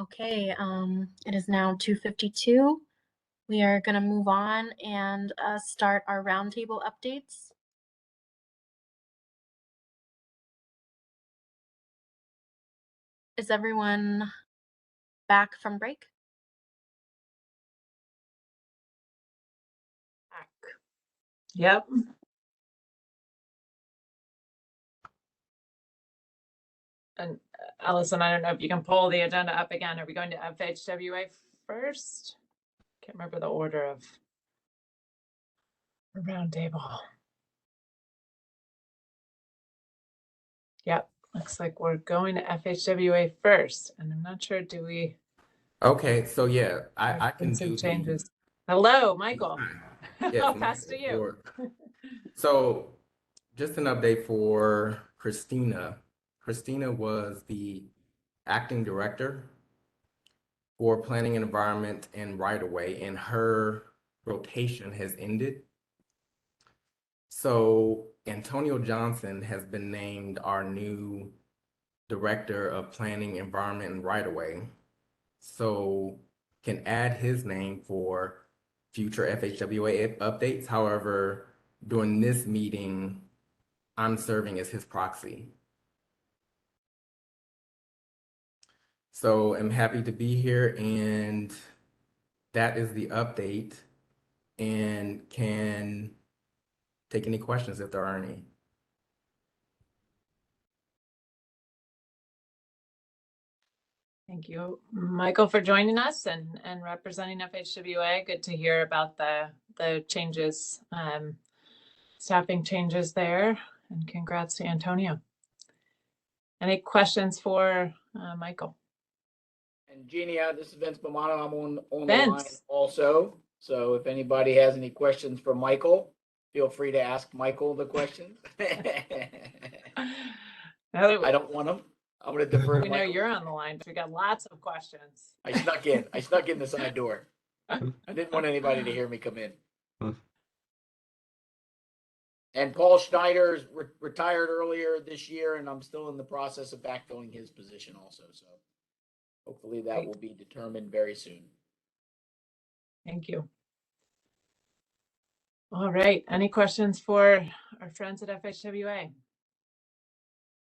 S2: Okay, it is now 2:52. We are going to move on and start our roundtable updates. Is everyone back from break?
S3: Yep. And Allison, I don't know if you can pull the agenda up again. Are we going to FHWA first? Can't remember the order of the roundtable. Yep, looks like we're going to FHWA first, and I'm not sure, do we?
S13: Okay, so yeah, I
S3: There's
S13: can
S3: been some
S13: do
S3: changes. Hello, Michael.
S13: yes,
S3: I'll pass to
S13: Michael,
S3: you.
S13: so just an update for Christina. Christina was the acting director for planning and environment and right of way, and her rotation has ended. So Antonio Johnson has been named our new director of planning, environment, and right of way. So can add his name for future FHWA updates. However, during this meeting, I'm serving as his proxy. So I'm happy to be here, and that is the update, and can take any questions if there are any.
S3: Thank you, Michael, for joining us and representing FHWA. Good to hear about the changes, staffing changes there, and congrats to Antonio. Any questions for Michael?
S14: And Jeannie, this is Vince Bomano. I'm on the
S3: Vince.
S14: line also. So if anybody has any questions for Michael, feel free to ask Michael the questions. I don't want them. I'm going to defer to
S3: We know
S14: Michael.
S3: you're on the line, but we got lots of questions.
S14: I snuck in. I snuck in the side door. I didn't want anybody to hear me come in. And Paul Schneider retired earlier this year, and I'm still in the process of backfilling his position also. So hopefully that will be determined very soon.
S3: Thank you. All right. Any questions for our friends at FHWA?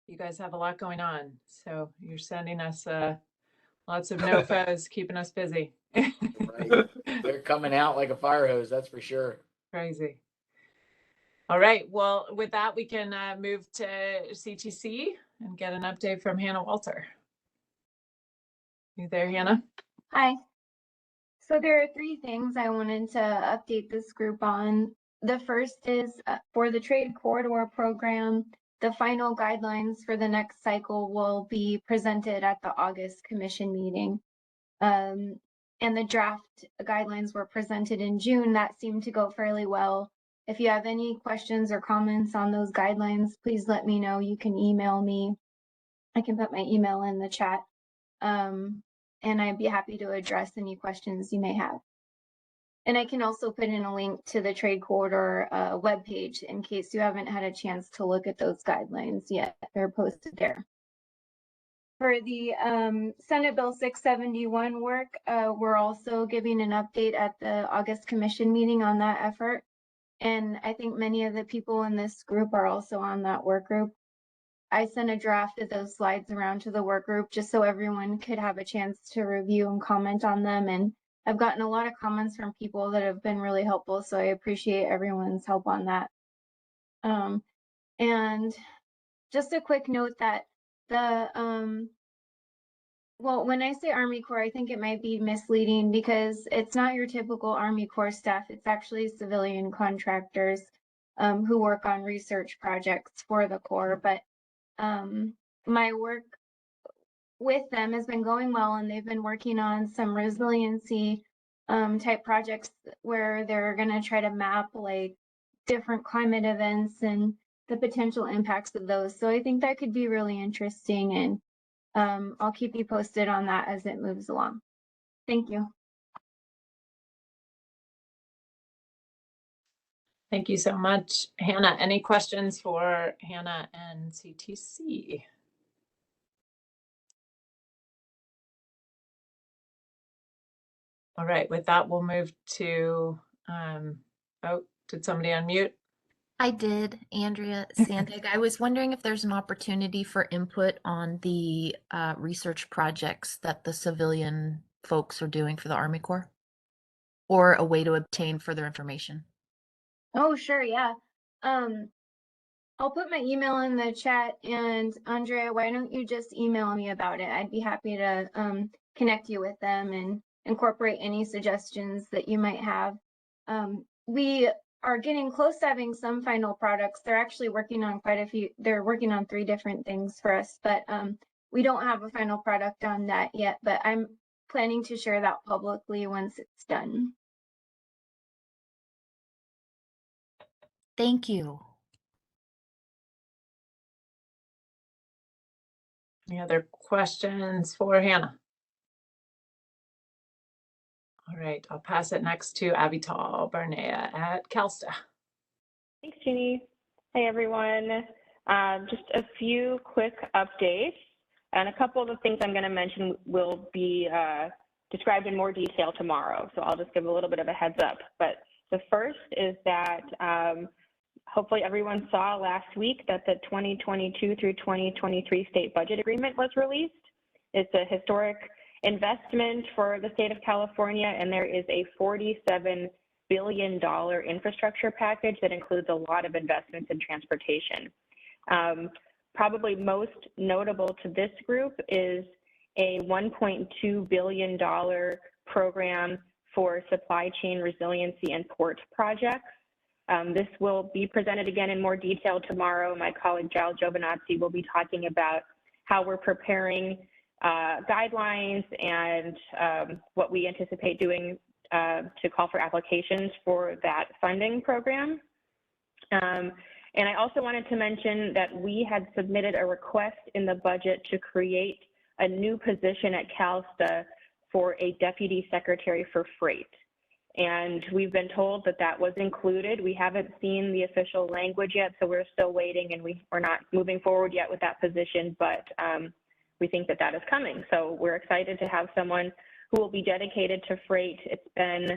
S3: You guys have a lot going on, so you're sending us lots of NOFAs, keeping us busy.
S14: Right. They're coming out like a fire hose, that's for sure.
S3: Crazy. All right. Well, with that, we can move to CTC and get an update from Hannah Walter. You there, Hannah?
S7: Hi. So there are three things I wanted to update this group on. The first is for the Trade Corridor Program, the final guidelines for the next cycle will be presented at the August Commission meeting. And the draft guidelines were presented in June. That seemed to go fairly well. If you have any questions or comments on those guidelines, please let me know. You can email me. I can put my email in the chat. And I'd be happy to address any questions you may have. And I can also put in a link to the Trade Corridor webpage in case you haven't had a chance to look at those guidelines yet. They're posted there. For the Senate Bill 671 work, we're also giving an update at the August Commission meeting on that effort. And I think many of the people in this group are also on that work group. I sent a draft of those slides around to the work group just so everyone could have a chance to review and comment on them. And I've gotten a lot of comments from people that have been really helpful. So I appreciate everyone's help on that. And just a quick note that well, when I say Army Corps, I think it might be misleading because it's not your typical Army Corps staff. It's actually civilian contractors who work on research projects for the Corps. But my work with them has been going well, and they've been working on some resiliency type projects where they're going to try to map like different climate events and the potential impacts of those. So I think that could be really interesting, and I'll keep you posted on that as it moves along. Thank you.
S3: Thank you so much, Hannah. Any questions for Hannah and CTC? All right, with that, we'll move to, oh, did somebody unmute?
S5: I did, Andrea Sandig. I was wondering if there's an opportunity for input on the research projects that the civilian folks are doing for the Army Corps, or a way to obtain further information.
S7: Oh, sure, yeah. I'll put my email in the chat, and Andrea, why don't you just email me about it? I'd be happy to connect you with them and incorporate any suggestions that you might have. We are getting close to having some final products. They're actually working on quite a few. They're working on 3 different things for us, but we don't have a final product on that yet, but I'm planning to share that publicly once it's done.
S5: Thank you.
S3: Any other questions for Hannah? All right, I'll pass it next to Avital Barnea at CalSTA.
S6: Thanks, Jeannie. Hey, everyone. Just a few quick updates, and a couple of the things I'm going to mention will be described in more detail tomorrow, so I'll just give a little bit of a heads up. But the first is that hopefully everyone saw last week that the 2022 through 2023 state budget agreement was released. It's a historic investment for the state of California, and there is a $47 billion infrastructure package that includes a lot of investments in transportation. Probably most notable to this group is a $1.2 billion program for supply chain resiliency and port projects. This will be presented again in more detail tomorrow. My colleague Giles Giovinazzi will be talking about how we're preparing guidelines and what we anticipate doing to call for applications for that funding program. And I also wanted to mention that we had submitted a request in the budget to create a new position at CalSTA for a Deputy Secretary for Freight. And we've been told that that was included. We haven't seen the official language yet, so we're still waiting, and we're not moving forward yet with that position, but we think that that is coming. So we're excited to have someone who will be dedicated to freight. It's been,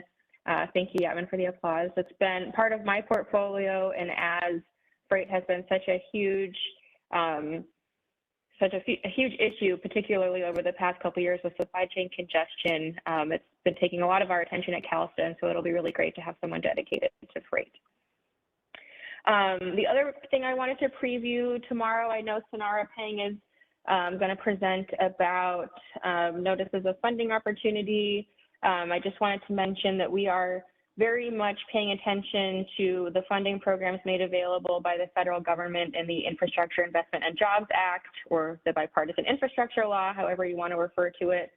S6: thank you, Yavin, for the applause. It's been part of my portfolio, and as freight has been such a huge, huge issue, particularly over the past couple of years with supply chain congestion. It's been taking a lot of our attention at CalSTA, and so it'll be really great to have someone dedicated to freight. The other thing I wanted to preview tomorrow, I know Sonara Peng is going to present about notices of funding opportunity. I just wanted to mention that we are very much paying attention to the funding programs made available by the federal government in the Infrastructure Investment and Jobs Act, or the Bipartisan Infrastructure Law, however you want to refer to it.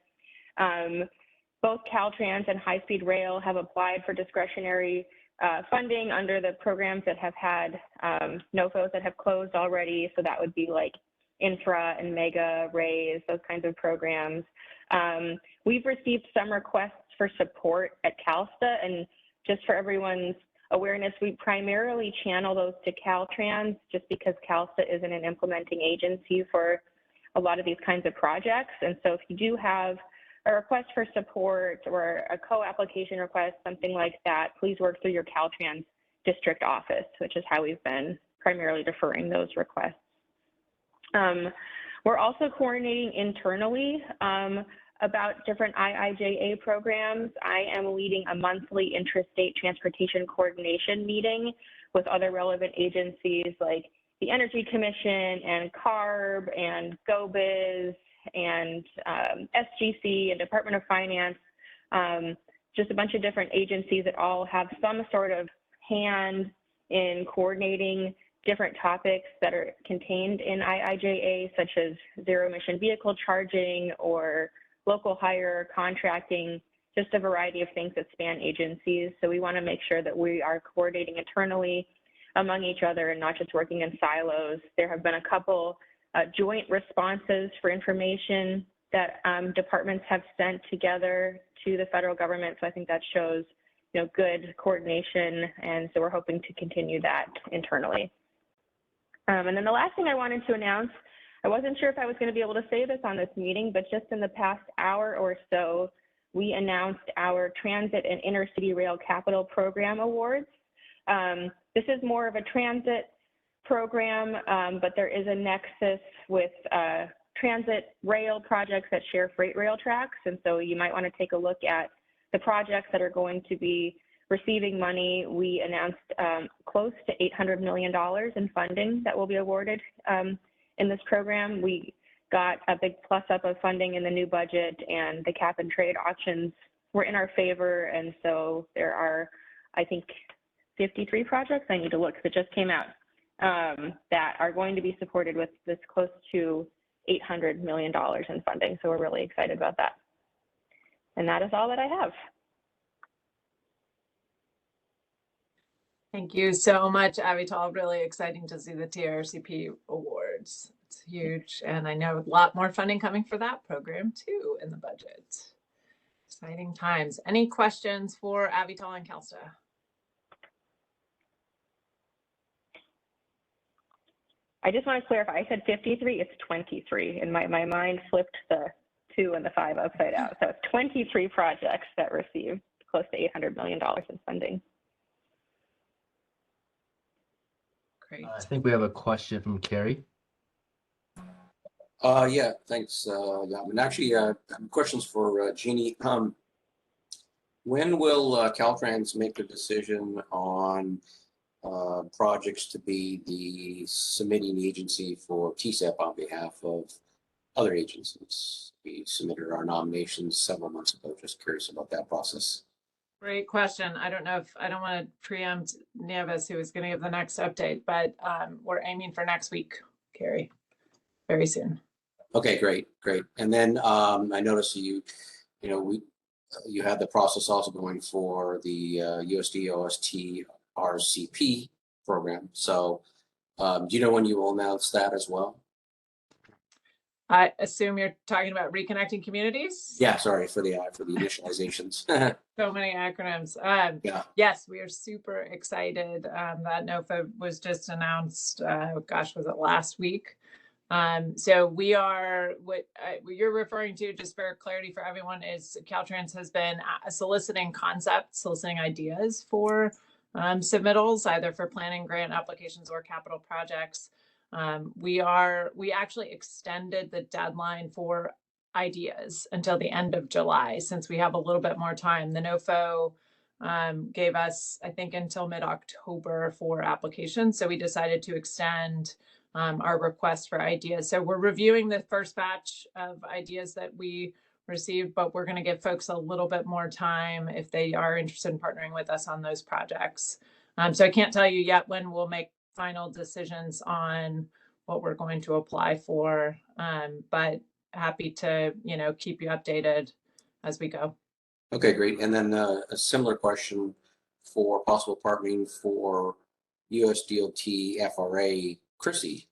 S6: Both Caltrans and High Speed Rail have applied for discretionary funding under the programs that have had NOFOs that have closed already. So that would be like Infra and Mega, RAISE, those kinds of programs. We've received some requests for support at CalSTA, and just for everyone's awareness, we primarily channel those to Caltrans just because CalSTA isn't an implementing agency for a lot of these kinds of projects. And so if you do have a request for support or a co-application request, something like that, please work through your Caltrans district office, which is how we've been primarily deferring those requests. We're also coordinating internally about different IIJA programs. I am leading a monthly intrastate transportation coordination meeting with other relevant agencies like the Energy Commission and CARB and GoBiz and SGC and Department of Finance, just a bunch of different agencies that all have some sort of hand in coordinating different topics that are contained in IIJA, such as zero emission vehicle charging or local hire, contracting, just a variety of things that span agencies. So we want to make sure that we are coordinating internally among each other and not just working in silos. There have been a couple joint responses for information that departments have sent together to the federal government. So I think that shows, good coordination. And so we're hoping to continue that internally. And then the last thing I wanted to announce, I wasn't sure if I was going to be able to say this on this meeting, but just in the past hour or so, we announced our Transit and Intercity Rail Capital Program Awards. This is more of a transit program, but there is a nexus with transit rail projects that share freight rail tracks. And so you might want to take a look at the projects that are going to be receiving money. We announced close to $800 million in funding that will be awarded in this program. We got a big plus up of funding in the new budget, and the cap and trade auctions were in our favor. And so there are, I think, 53 projects, I need to look, because it just came out, that are going to be supported with this close to $800 million in funding. So we're really excited about that. And that is all that I have.
S3: Thank you so much, Avital. Really exciting to see the TRCP awards. It's huge. And I know a lot more funding coming for that program too in the budget. Exciting times. Any questions for Avital and Kelsta?
S6: I just want to clarify, I said 53, it's 23. And my mind flipped the 2 and the 5 upside down. So it's 23 projects that received close to $800 million in funding.
S3: Great.
S1: I think we have a question from Carrie.
S15: Yeah, thanks. And actually, questions for Jeannie. When will Caltrans make a decision on projects to be the submitting agency for TCEP on behalf of other agencies? We submitted our nominations several months ago. Just curious about that process.
S3: Great question. I don't know if I don't want to preempt Nieves, who is going to give the next update, but we're aiming for next week, Carrie, very soon.
S15: Okay, great. And then I noticed you had the process also going for the USD OST RCP program. So do you know when you will announce that as well?
S3: I assume you're talking about reconnecting communities?
S15: Yeah, sorry for the initializations.
S3: So many acronyms.
S15: Yeah.
S3: Yes, we are super excited. That NOFA was just announced, was it last week? So we are, what you're referring to, just for clarity for everyone, is Caltrans has been soliciting ideas for submittals, either for planning grant applications or capital projects. We actually extended the deadline for ideas until the end of July, since we have a little bit more time. The NOFO gave us, I think, until mid-October for applications. So we decided to extend our request for ideas. So we're reviewing the first batch of ideas that we received, but we're going to give folks a little bit more time if they are interested in partnering with us on those projects. So I can't tell you yet when we'll make final decisions on what we're going to apply for, but happy to, keep you updated as we go.
S15: Okay, great. And then a similar question for possible partnering for USDOT FRA CRISI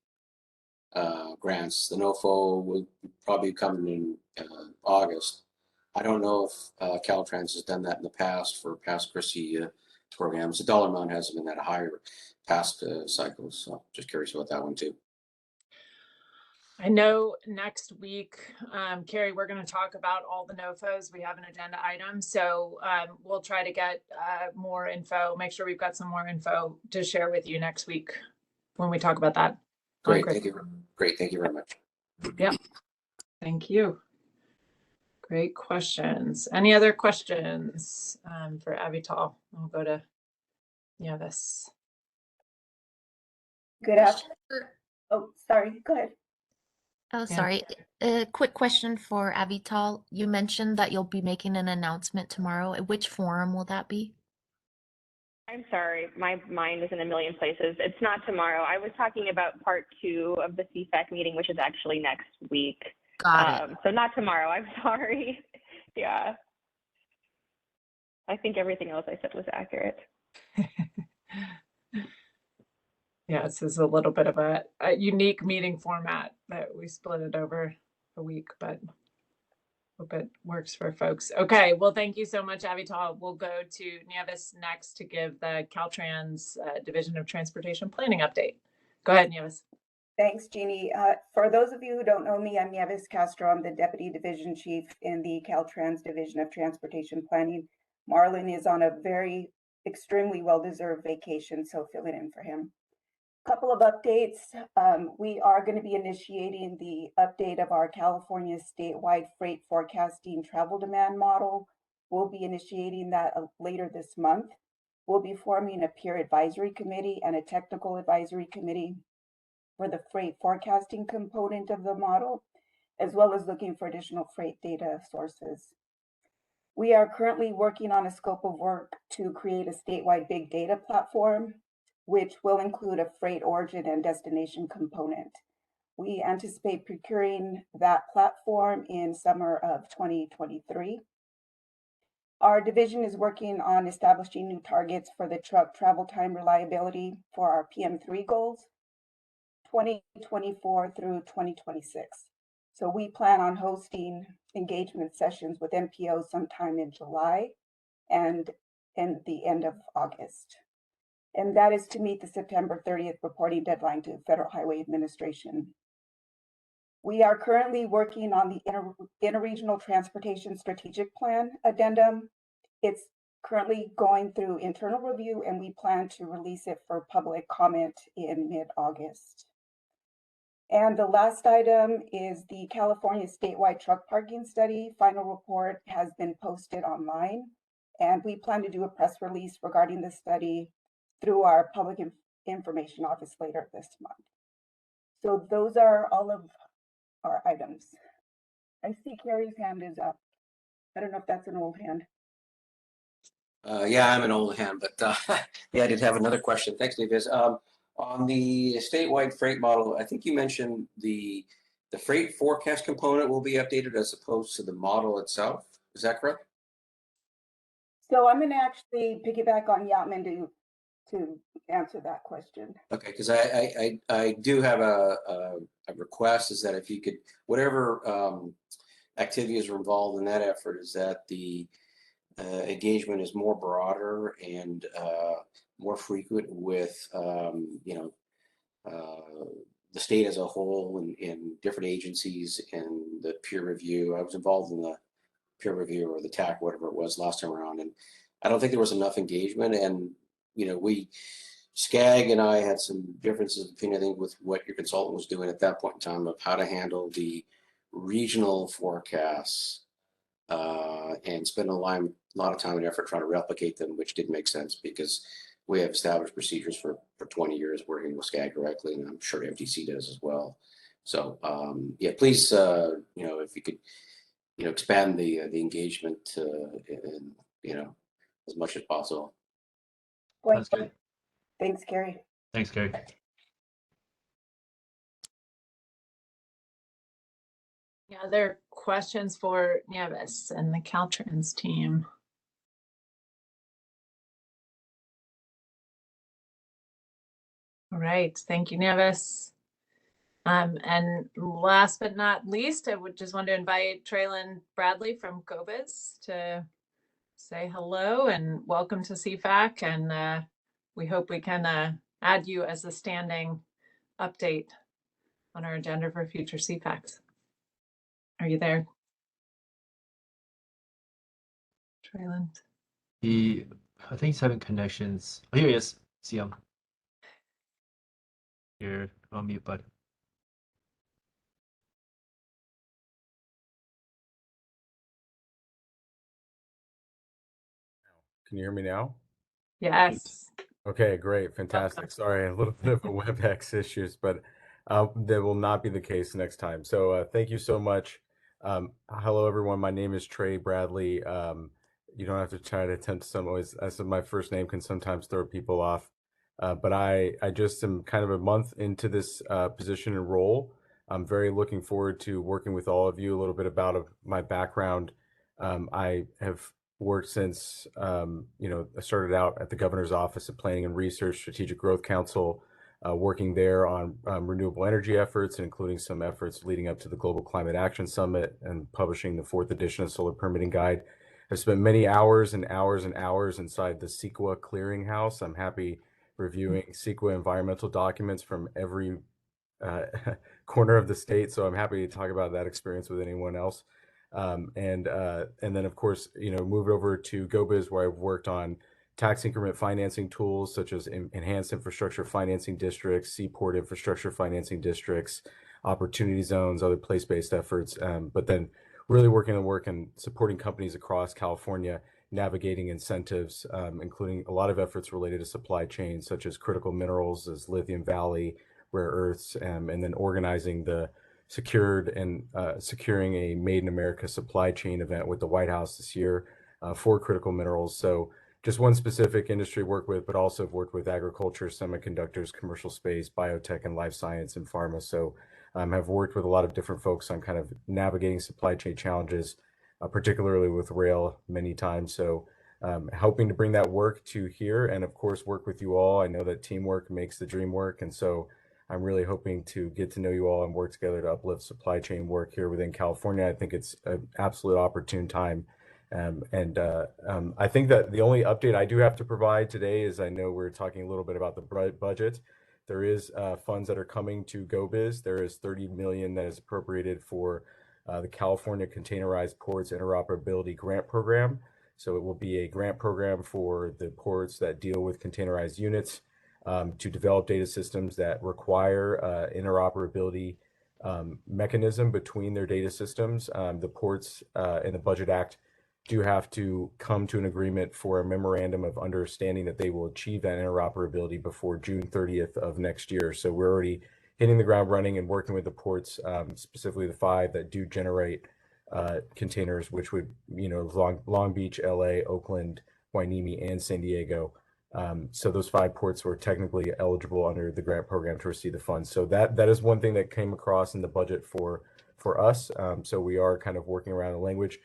S15: grants. The NOFO will probably come in August. I don't know if Caltrans has done that in the past for past CRISI programs. The dollar amount hasn't been that higher past cycles. So just curious about that one too.
S3: I know next week, Carrie, we're going to talk about all the NOFOs. We have an agenda item. So we'll try to get more info, make sure we've got some more info to share with you next week when we talk about that.
S15: Great. Thank you. Great. Thank you very much.
S3: Yep. Thank you. Great questions. Any other questions for Avital? I'll go to Nieves.
S16: Good afternoon. Oh, sorry. Go ahead.
S5: Oh, sorry. A quick question for Avital. You mentioned that you'll be making an announcement tomorrow. At which forum will that be?
S6: I'm sorry, my mind is in a million places. It's not tomorrow. I was talking about part 2 of the CFAC meeting, which is actually next week.
S5: Got it.
S6: So not tomorrow, I'm sorry. Yeah. I think everything else I said was accurate.
S3: Yeah, this is a little bit of a unique meeting format that we split it over a week, but hope it works for folks. Okay, well, thank you so much, Avital. We'll go to Nieves next to give the Caltrans Division of Transportation Planning update. Go ahead, Nieves.
S16: Thanks, Jeannie. For those of you who don't know me, I'm Nieves Castro. I'm the Deputy Division Chief in the Caltrans Division of Transportation Planning. Marlon is on a very extremely well-deserved vacation, so filling in for him. Couple of updates. We are going to be initiating the update of our California statewide freight forecasting travel demand model. We'll be initiating that later this month. We'll be forming a peer advisory committee and a technical advisory committee for the freight forecasting component of the model, as well as looking for additional freight data sources. We are currently working on a scope of work to create a statewide big data platform, which will include a freight origin and destination component. We anticipate procuring that platform in summer of 2023. Our division is working on establishing new targets for the truck travel time reliability for our PM3 goals, 2024 through 2026. So we plan on hosting engagement sessions with MPOs sometime in July and the end of August. And that is to meet the September 30th reporting deadline to Federal Highway Administration. We are currently working on the Interregional Transportation Strategic Plan addendum. It's currently going through internal review, and we plan to release it for public comment in mid-August. And the last item is the California statewide truck parking study. Final report has been posted online, and we plan to do a press release regarding the study through our public information office later this month. So those are all of our items. I see Carrie's hand is up. I don't know if that's an old hand.
S15: Yeah, I'm an old hand, but yeah, I did have another question. Thanks, Nieves. On the statewide freight model, I think you mentioned the freight forecast component will be updated as opposed to the model itself. Is that correct?
S16: So I'm going to actually piggyback on Yatman to answer that question.
S15: Okay, because I do have a request, is that if you could, whatever activities are involved in that effort, is that the engagement is more broader and more frequent with the state as a whole and different agencies and the peer review. I was involved in the peer review or the TAC, whatever it was last time around, and I don't think there was enough engagement. And SCAG and I had some differences of opinion, I think, with what your consultant was doing at that point in time of how to handle the regional forecasts and spend a lot of time and effort trying to replicate them, which didn't make sense because we have established procedures for 20 years working with SCAG directly, and I'm sure FTC does as well. So yeah, please, if you could, expand the engagement as much as possible.
S1: That's good.
S16: Thanks, Carrie.
S1: Thanks, Carrie.
S3: Yeah, other questions for Nieves and the Caltrans team? All right, thank you, Nieves. And last but not least, I would just want to invite Traylon Bradley from COBIZ to say hello and welcome to CFAC. And we hope we can add you as a standing update on our agenda for future CFACs. Are you there, Traylon?
S1: I think he's having connections. Oh, here he is. See him. You're on mute, bud.
S17: Can you hear me now?
S3: Yes.
S17: Okay, great, fantastic. Sorry, a little bit of a WebEx issues, but that will not be the case next time. So thank you so much. Hello, everyone. My name is Trey Bradley. You don't have to try to attempt some always, as my first name can sometimes throw people off. But I just am kind of a month into this position and role. I'm very looking forward to working with all of you. A little bit about my background. I have worked since, I started out at the governor's office of planning and research, Strategic Growth Council, working there on renewable energy efforts, including some efforts leading up to the Global Climate Action Summit and publishing the 4th edition of Solar Permitting Guide. I've spent many hours and hours and hours inside the CEQA clearinghouse. I'm happy reviewing CEQA environmental documents from every corner of the state. So I'm happy to talk about that experience with anyone else. And then of course, move over to GoBiz, where I've worked on tax increment financing tools such as enhanced infrastructure financing districts, seaport infrastructure financing districts, opportunity zones, other place-based efforts. But then really working and supporting companies across California, navigating incentives, including a lot of efforts related to supply chains such as critical minerals, as Lithium Valley, rare earths, and then organizing the securing a Made in America supply chain event with the White House this year for critical minerals. So just one specific industry work with, but also have worked with agriculture, semiconductors, commercial space, biotech, and life science and pharma. So have worked with a lot of different folks on kind of navigating supply chain challenges, particularly with rail many times. So helping to bring that work to here, and of course work with you all. I know that teamwork makes the dream work, and so I'm really hoping to get to know you all and work together to uplift supply chain work here within California. I think it's an absolute opportune time. I think that the only update I do have to provide today is, I know we're talking a little bit about the budget. There is funds that are coming to GoBiz. There is $30 million that is appropriated for the California Containerized Ports Interoperability Grant Program. So it will be a grant program for the ports that deal with containerized units to develop data systems that require interoperability mechanism between their data systems. The ports in the Budget Act do have to come to an agreement for a memorandum of understanding that they will achieve that interoperability before June 30th of next year. So we're already hitting the ground running and working with the ports, specifically the 5 that do generate containers, which would, Long Beach, LA, Oakland, Wainimi, and San Diego. So those 5 ports were technically eligible under the grant program to receive the funds. So that is one thing that came across in the budget for us. So we are kind of working around the language.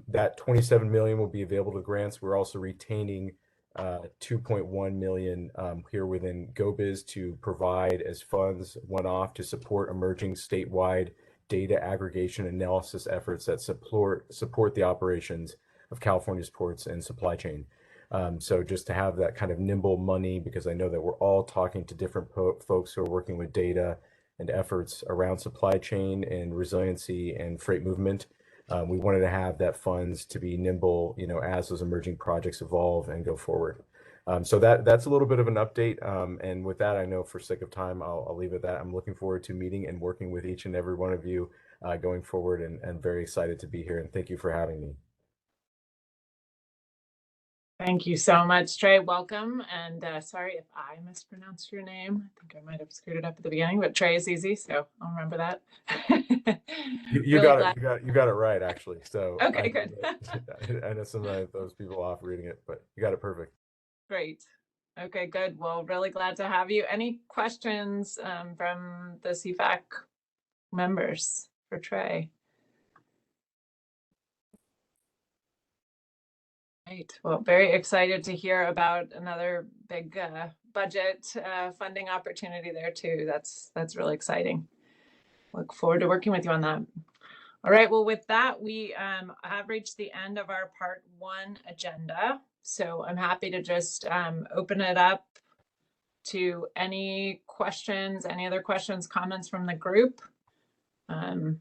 S17: That $27 million will be available to grants. We're also retaining $2.1 million here within GoBiz to provide as funds one-off to support emerging statewide data aggregation analysis efforts that support the operations of California's ports and supply chain. So just to have that kind of nimble money, because I know that we're all talking to different folks who are working with data and efforts around supply chain and resiliency and freight movement. We wanted to have that funds to be nimble, as those emerging projects evolve and go forward. So that's a little bit of an update. And with that, I know for sake of time, I'll leave it at that. I'm looking forward to meeting and working with each and every one of you going forward, and very excited to be here. And thank you for having me.
S3: Thank you so much, Trey. Welcome. And sorry if I mispronounced your name. I think I might have screwed it up at the beginning, but Trey is easy, so I'll remember that.
S17: You got it right, actually. So
S3: okay, good.
S17: I know some of those people off reading it, but you got it perfect.
S3: Great. Okay, good. Well, really glad to have you. Any questions from the CFAC members for Trey? Right. Well, very excited to hear about another big budget funding opportunity there too. That's really exciting. Look forward to working with you on that. All right. Well, with that, we have reached the end of our part 1 agenda. So I'm happy to just open it up to any questions, any other questions, comments from the group. Can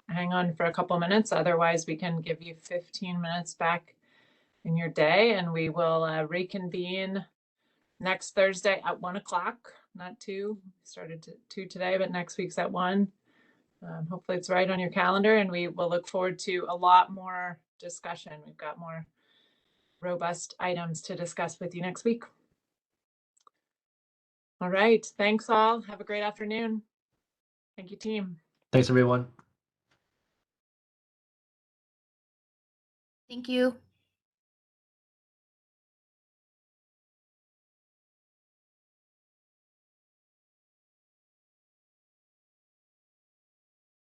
S3: hang on for a couple minutes. Otherwise, we can give you 15 minutes back in your day, and we will reconvene next Thursday at 1 o'clock, not 2. Started 2 today, but next week's at 1. Hopefully it's right on your calendar, and we will look forward to a lot more discussion. We've got more robust items to discuss with you next week. All right. Thanks all. Have a great afternoon. Thank you, team.
S1: Thanks, everyone.
S5: Thank you.